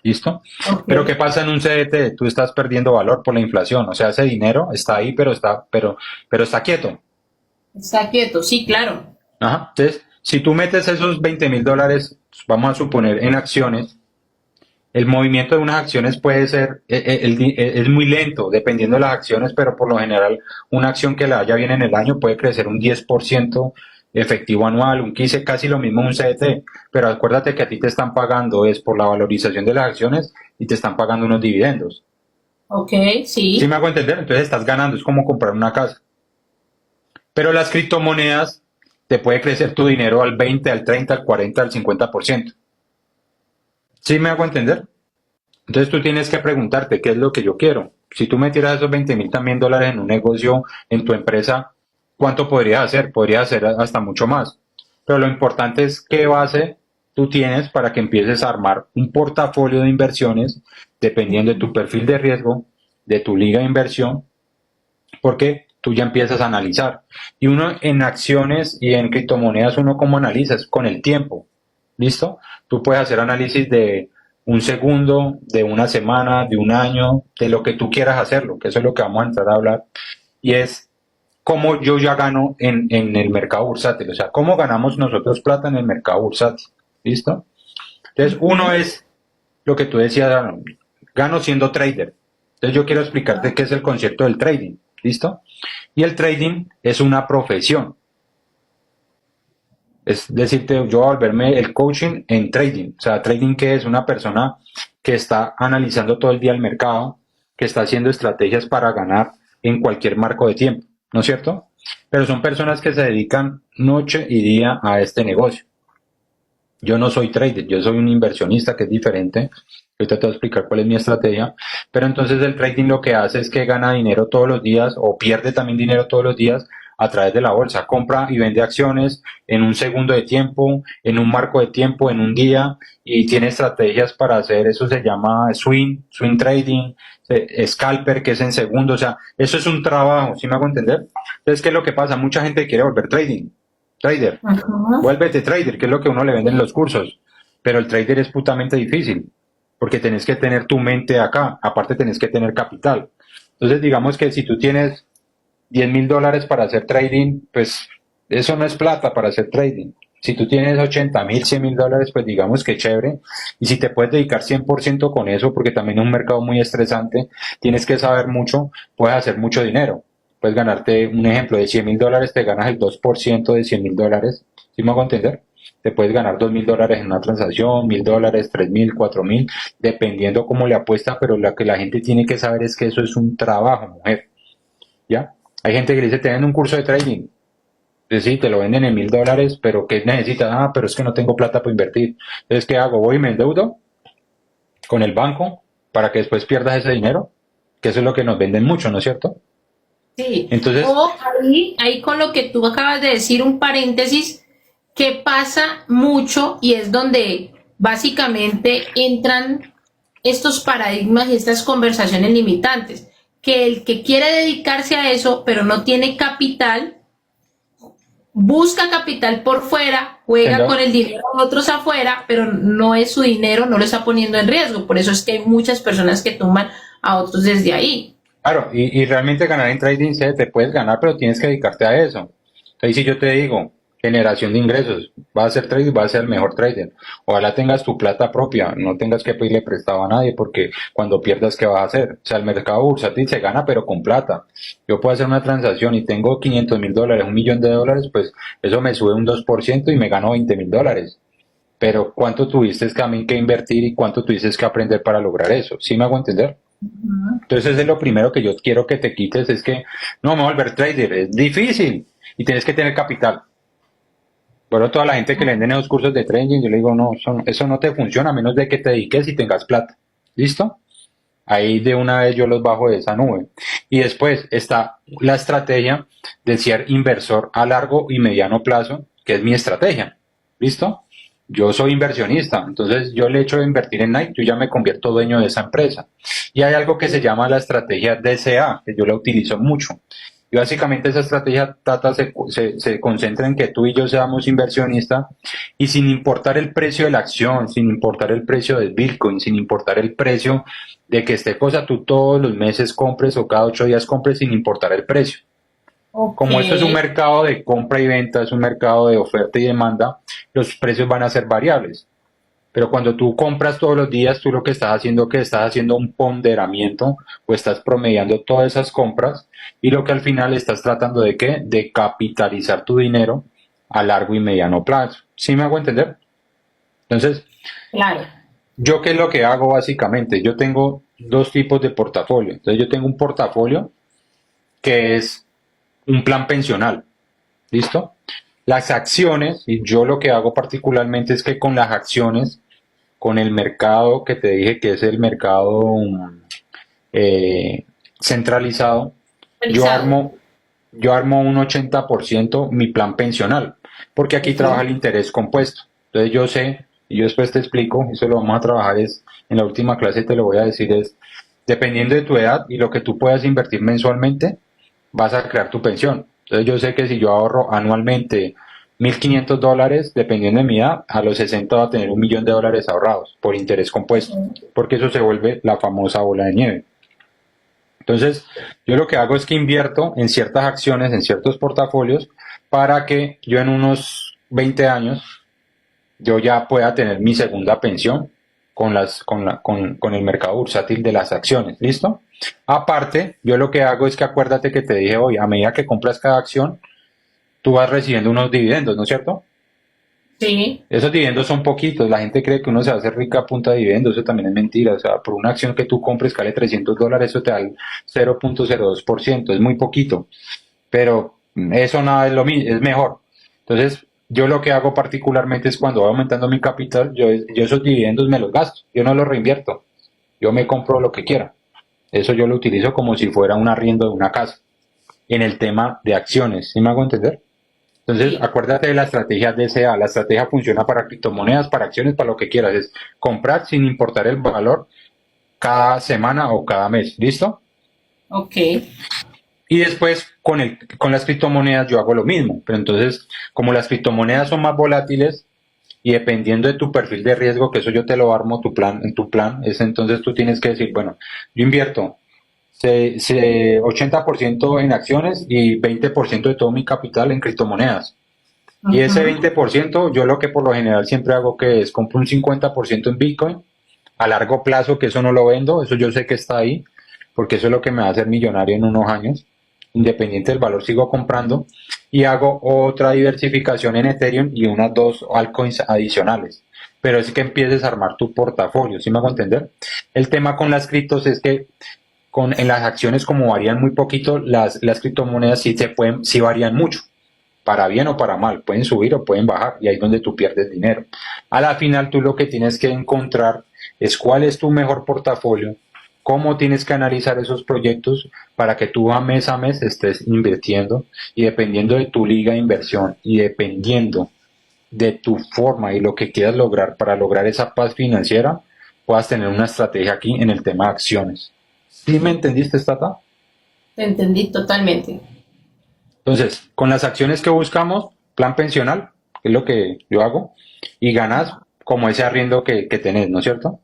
¿Listo? Ok. Pero ¿qué pasa en un CDT? Tú estás perdiendo valor por la inflación. O sea, ese dinero está ahí, pero está quieto. Está quieto, sí, claro. Ajá. Entonces, si tú metes esos $20,000, vamos a suponer, en acciones, el movimiento de unas acciones puede ser, es muy lento, dependiendo de las acciones, pero por lo general, una acción que le vaya bien en el año puede crecer un 10% efectivo anual, un 15, casi lo mismo un CDT, pero acuérdate que a ti te están pagando es por la valorización de las acciones y te están pagando unos dividendos. Ok, ¿Sí me sí. hago entender? Entonces estás ganando, es como comprar una casa. Pero las criptomonedas te puede crecer tu dinero al 20, al 30, al 40, al 50%. ¿Sí me hago entender? Entonces tú tienes que preguntarte qué es lo que yo quiero. Si tú metieras esos 20,000 también dólares en un negocio, en tu empresa, ¿cuánto podrías hacer? Podría hacer hasta mucho más. Pero lo importante es qué base tú tienes para que empieces a armar un portafolio de inversiones dependiendo de tu perfil de riesgo, de tu liga de inversión, porque tú ya empiezas a analizar. Y uno en acciones y en criptomonedas, uno cómo analizas con el tiempo. ¿Listo? Tú puedes hacer análisis de un segundo, de una semana, de un año, de lo que tú quieras hacerlo, que eso es lo que vamos a entrar a hablar. Y es cómo yo ya gano en el mercado bursátil, o sea, cómo ganamos nosotros plata en el mercado bursátil. ¿Listo? Entonces, uno Ujú. es lo que tú decías, gano siendo trader. Entonces, yo quiero explicarte qué es el concepto del trading. ¿Listo? Y el trading es una profesión. Es decirte, yo voy a volverme el coaching en trading. O sea, trading que es una persona que está analizando todo el día el mercado, que está haciendo estrategias para ganar en cualquier marco de tiempo, ¿no es cierto? Pero son personas que se dedican noche y día a este negocio. Yo no soy trader, yo soy un inversionista que es diferente. Ahorita te voy a explicar cuál es mi estrategia. Pero entonces el trading lo que hace es que gana dinero todos los días o pierde también dinero todos los días a través de la bolsa. Compra y vende acciones en un segundo de tiempo, en un marco de tiempo, en un día y tiene estrategias para hacer eso. Se llama swing trading, scalper que es en segundo. O sea, eso es un trabajo, ¿sí me hago entender? Entonces, ¿qué es lo que pasa? Mucha gente quiere volver trader. Ujú. Vuélvete trader, que es lo que uno le vende en los cursos. Pero el trader es putamente difícil, porque tenés que tener tu mente acá, aparte tenés que tener capital. Entonces, digamos que si tú tienes $10,000 para hacer trading, pues eso no es plata para hacer trading. Si tú tienes 80,000, $100,000, pues digamos que chévere. Y si te puedes dedicar 100% con eso, porque también es un mercado muy estresante, tienes que saber mucho, puedes hacer mucho dinero. Puedes ganarte, un ejemplo, de $100,000, te ganas el 2% de $100,000. ¿Sí me hago entender? Te puedes ganar $2,000 en una transacción, $1,000, 3,000, 4,000, dependiendo cómo le apuesta, pero lo que la gente tiene que saber es que eso es un trabajo, mujer. ¿Ya? Hay gente que le dice, te venden un curso de trading. Entonces, sí, te lo venden en $1,000, pero ¿qué necesitas? Ah, pero es que no tengo plata para invertir. Entonces, ¿qué hago? Voy y me endeudo con el banco para que después pierdas ese dinero, que eso es lo que nos venden mucho, ¿no es cierto? Sí. Entonces, O ahí con lo que tú acabas de decir, un paréntesis, que pasa mucho y es donde básicamente entran estos paradigmas y estas conversaciones limitantes. Que el que quiere dedicarse a eso, pero no tiene capital, busca capital por fuera, juega con venga, el dinero de otros afuera, pero no es su dinero, no lo está poniendo en riesgo. Por eso es que hay muchas personas que tumban a otros desde ahí. claro, y realmente ganar en trading se te puedes ganar, pero tienes que dedicarte a eso. Entonces, si yo te digo, generación de ingresos, vas a ser trader, vas a ser el mejor trader. Ojalá tengas tu plata propia, no tengas que pedirle prestado a nadie, porque cuando pierdas, ¿qué vas a hacer? O sea, el mercado bursátil se gana, pero con plata. Yo puedo hacer una transacción y tengo $500,000, $1,000,000, pues eso me sube un 2% y me gano $20,000. Pero ¿cuánto tuviste que invertir y cuánto tuviste que aprender para lograr eso? ¿Sí me hago entender? Entonces es lo primero que yo quiero que te quites, es que no me voy a volver trader, es difícil. y tienes que tener capital. Pero toda la gente que le venden esos cursos de trading, yo le digo, no, eso no te funciona a menos de que te dediques y tengas plata. ¿Listo? Ahí de una vez yo los bajo de esa nube. Y después está la estrategia de ser inversor a largo y mediano plazo, que es mi estrategia. ¿Listo? Yo soy inversionista, entonces yo le echo de invertir en Nike, yo ya me convierto dueño de esa empresa. Y hay algo que se llama la estrategia DCA, que yo la utilizo mucho. Y básicamente esa estrategia Tata se concentra en que tú y yo seamos inversionistas y sin importar el precio de la acción, sin importar el precio del Bitcoin, sin importar el precio de que esté cosa tú todos los meses compres o cada 8 días compres sin importar el precio. Ok, Como esto es un mercado de compra y venta, es un mercado de oferta y demanda, los precios van a ser variables. Pero cuando tú compras todos los días, tú lo que estás haciendo, que estás haciendo un ponderamiento o estás promediando todas esas compras y lo que al final estás tratando de qué? De capitalizar tu dinero a largo y mediano plazo. ¿Sí me hago entender? Entonces, claro. ¿yo qué es lo que hago básicamente? Yo tengo dos tipos de portafolio. Entonces, yo tengo un portafolio que es un plan pensional. ¿Listo? Las acciones, y yo lo que hago particularmente es que con las acciones, con el mercado que te dije que es el mercado centralizado, yo Realizado. armo, yo armo un 80% mi plan pensional, porque aquí trabaja Ok. el interés compuesto. Entonces yo sé, y yo después te explico, eso lo vamos a trabajar es, en la última clase te lo voy a decir, es, dependiendo de tu edad y lo que tú puedas invertir mensualmente, vas a crear tu pensión. Entonces yo sé que si yo ahorro anualmente $1.500, dependiendo de mi edad, a los 60 va a tener $1.000.000 ahorrados por interés compuesto, porque eso se vuelve la famosa bola de nieve. Entonces, yo lo que hago es que invierto en ciertas acciones, en ciertos portafolios, para que yo en unos 20 años yo ya pueda tener mi segunda pensión con el mercado bursátil de las acciones. ¿Listo? Aparte, yo lo que hago es que acuérdate que te dije hoy, a medida que compras cada acción, tú vas recibiendo unos dividendos, ¿no es cierto? Sí. Esos dividendos son poquitos, la gente cree que uno se va a hacer rica a punta de dividendos, eso también es mentira, o sea, por una acción que tú compres que vale $300, eso te da el 0.02%, es muy poquito, pero eso nada es lo mismo, es mejor. Entonces, yo lo que hago particularmente es cuando voy aumentando mi capital, yo esos dividendos me los gasto, yo no los reinvierto, yo me compro lo que quiera. Eso yo lo utilizo como si fuera un arriendo de una casa, en el tema de acciones, ¿sí me hago entender? Entonces, Sí. acuérdate de la estrategia DCA. La estrategia funciona para criptomonedas, para acciones, para lo que quieras. Es comprar sin importar el valor cada semana o cada mes. ¿Listo? Ok. Y después con las criptomonedas yo hago lo mismo. Pero entonces, como las criptomonedas son más volátiles y dependiendo de tu perfil de riesgo, que eso yo te lo armo en tu plan, es entonces tú tienes que decir, bueno, yo invierto 80% en acciones y 20% de todo mi capital en criptomonedas. Y ese Ujú. 20% yo lo que por lo general siempre hago que es compro un 50% en Bitcoin a largo plazo, que eso no lo vendo, eso yo sé que está ahí, porque eso es lo que me va a hacer millonario en unos años. Independiente del valor, sigo comprando y hago otra diversificación en Ethereum y unas dos altcoins adicionales. Pero es que empieces a armar tu portafolio, ¿sí me hago entender? El tema con las criptos es que en las acciones como varían muy poquito, las criptomonedas sí varían mucho para bien o para mal, pueden subir o pueden bajar y ahí es donde tú pierdes dinero. A la final tú lo que tienes que encontrar es cuál es tu mejor portafolio, cómo tienes que analizar esos proyectos para que tú a mes estés invirtiendo y dependiendo de tu liga de inversión y dependiendo de tu forma y lo que quieras lograr para lograr esa paz financiera, puedas tener una estrategia aquí en el tema de acciones. ¿Sí me entendiste, Tata? Te entendí totalmente. Entonces, con las acciones que buscamos, plan pensional, que es lo que yo hago, y ganas como ese arriendo que tenés, ¿no es cierto?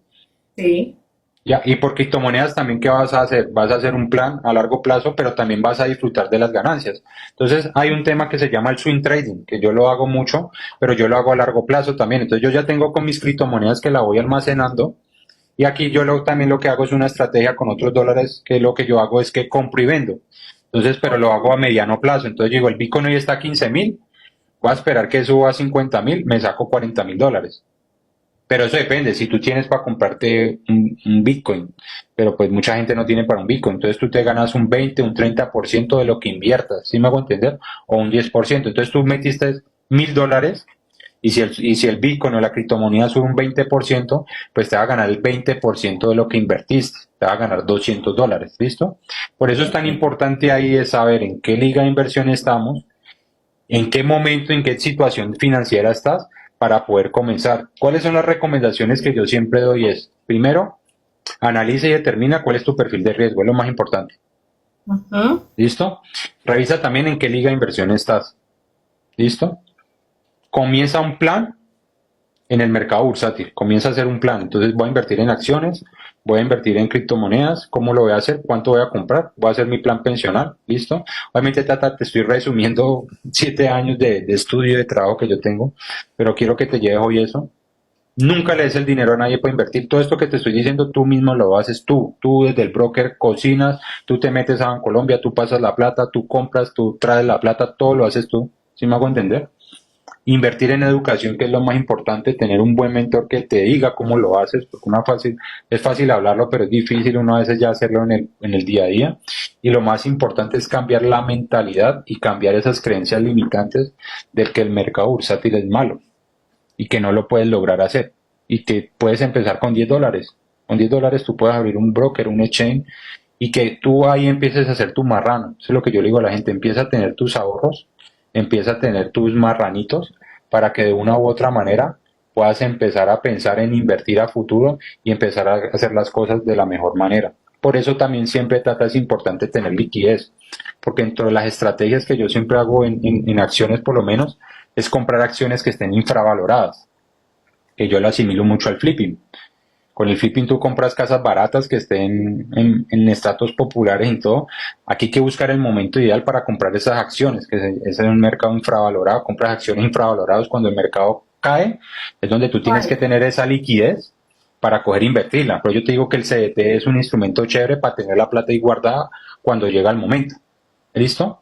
Sí. Ya, y por criptomonedas también, ¿qué vas a hacer? Vas a hacer un plan a largo plazo, pero también vas a disfrutar de las ganancias. Entonces, hay un tema que se llama el swing trading, que yo lo hago mucho, pero yo lo hago a largo plazo también. Entonces, yo ya tengo con mis criptomonedas que la voy almacenando, y aquí también lo que hago es una estrategia con otros dólares, que lo que yo hago es que compro y vendo. Entonces, pero lo hago a mediano plazo. Entonces, digo, el Bitcoin hoy está a 15.000, voy a esperar que suba a 50.000, me saco $40.000. Pero eso depende, si tú tienes para comprarte un Bitcoin, pero pues mucha gente no tiene para un Bitcoin, entonces tú te ganas un 20, un 30% de lo que inviertas, ¿sí me hago entender? O un 10%, entonces tú metiste $1.000 y si el Bitcoin o la criptomoneda sube un 20%, pues te va a ganar el 20% de lo que invertiste, te va a ganar $200, ¿listo? Por eso es tan importante ahí es saber en qué liga de inversión estamos, en qué momento, en qué situación financiera estás para poder comenzar. ¿Cuáles son las recomendaciones que yo siempre doy? Es, primero, analiza y determina cuál es tu perfil de riesgo, es lo más importante. Ujú. ¿Listo? Revisa también en qué liga de inversión estás. ¿Listo? Comienza un plan en el mercado bursátil, comienza a hacer un plan. Entonces voy a invertir en acciones, voy a invertir en criptomonedas, ¿cómo lo voy a hacer? ¿Cuánto voy a comprar? Voy a hacer mi plan pensional, ¿listo? Obviamente, Tata, te estoy resumiendo 7 años de estudio y de trabajo que yo tengo, pero quiero que te lleves hoy eso. Nunca le des el dinero a nadie para invertir. Todo esto que te estoy diciendo, tú mismo lo haces tú. Tú desde el broker cocinas, tú te metes a Bancolombia, tú pasas la plata, tú compras, tú traes la plata, todo lo haces tú. ¿Sí me hago entender? Invertir en educación, que es lo más importante, tener un buen mentor que te diga cómo lo haces, porque es fácil hablarlo, pero es difícil uno a veces ya hacerlo en el día a día. Y lo más importante es cambiar la mentalidad y cambiar esas creencias limitantes del que el mercado bursátil es malo y que no lo puedes lograr hacer. Y que puedes empezar con $10. Con $10 tú puedes abrir un broker, un exchange, y que tú ahí empieces a hacer tu marrano. Eso es lo que yo le digo a la gente, empieza a tener tus ahorros, empieza a tener tus marranitos para que de una u otra manera puedas empezar a pensar en invertir a futuro y empezar a hacer las cosas de la mejor manera. Por eso también siempre, Tata, es importante tener liquidez, porque dentro de las estrategias que yo siempre hago en acciones por lo menos, es comprar acciones que estén infravaloradas, que yo lo asimilo mucho al flipping. Con el flipping tú compras casas baratas que estén en estratos populares y todo. Aquí hay que buscar el momento ideal para comprar esas acciones, que es en un mercado infravalorado. Compras acciones infravaloradas cuando el mercado cae, es donde tú tienes que Vale. tener esa liquidez para coger e invertirla. Pero yo te digo que el CDT es un instrumento chévere para tener la plata ahí guardada cuando llega el momento. ¿Listo?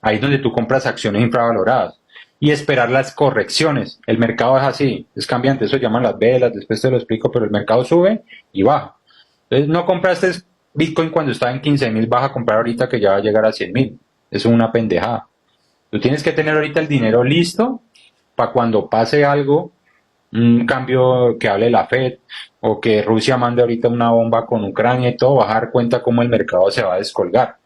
Ahí es donde tú compras acciones infravaloradas y esperar las correcciones. El mercado es así, es cambiante, eso llaman las velas, después te lo explico, pero el mercado sube y baja. Entonces no compraste Bitcoin cuando estaba en 15.000, vas a comprar ahorita que ya va a llegar a 100.000. Eso es una pendejada. Tú tienes que tener ahorita el dinero listo para cuando pase algo, un cambio que hable la Fed o que Rusia mande ahorita una bomba con Ucrania y todo, vas a dar cuenta cómo el mercado se va a descolgar.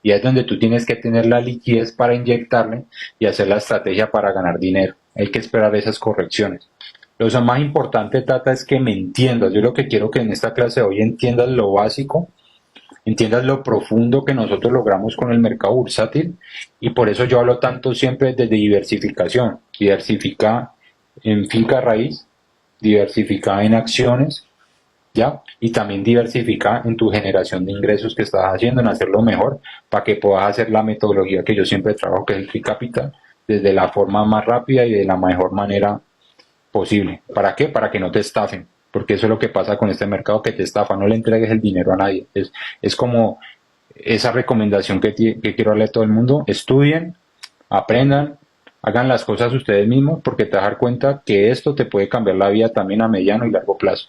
Y es donde tú tienes que tener la liquidez para inyectarle y hacer la estrategia para ganar dinero. Hay que esperar esas correcciones. Lo más importante, Tata, es que me entiendas. Yo lo que quiero que en esta clase de hoy entiendas lo básico, entiendas lo profundo que nosotros logramos con el mercado bursátil, y por eso yo hablo tanto siempre de diversificación. Diversifica en finca raíz, diversifica en acciones, ¿ya? Y también diversifica en tu generación de ingresos que estás haciendo, en hacerlo mejor, para que puedas hacer la metodología que yo siempre trabajo, que es el Free Capital, desde la forma más rápida y de la mejor manera posible. ¿Para qué? Para que no te estafen, porque eso es lo que pasa con este mercado, que te estafa, no le entregues el dinero a nadie. Es como esa recomendación que quiero darle a todo el mundo: estudien, aprendan, hagan las cosas ustedes mismos, porque te vas a dar cuenta que esto te puede cambiar la vida también a mediano y largo plazo.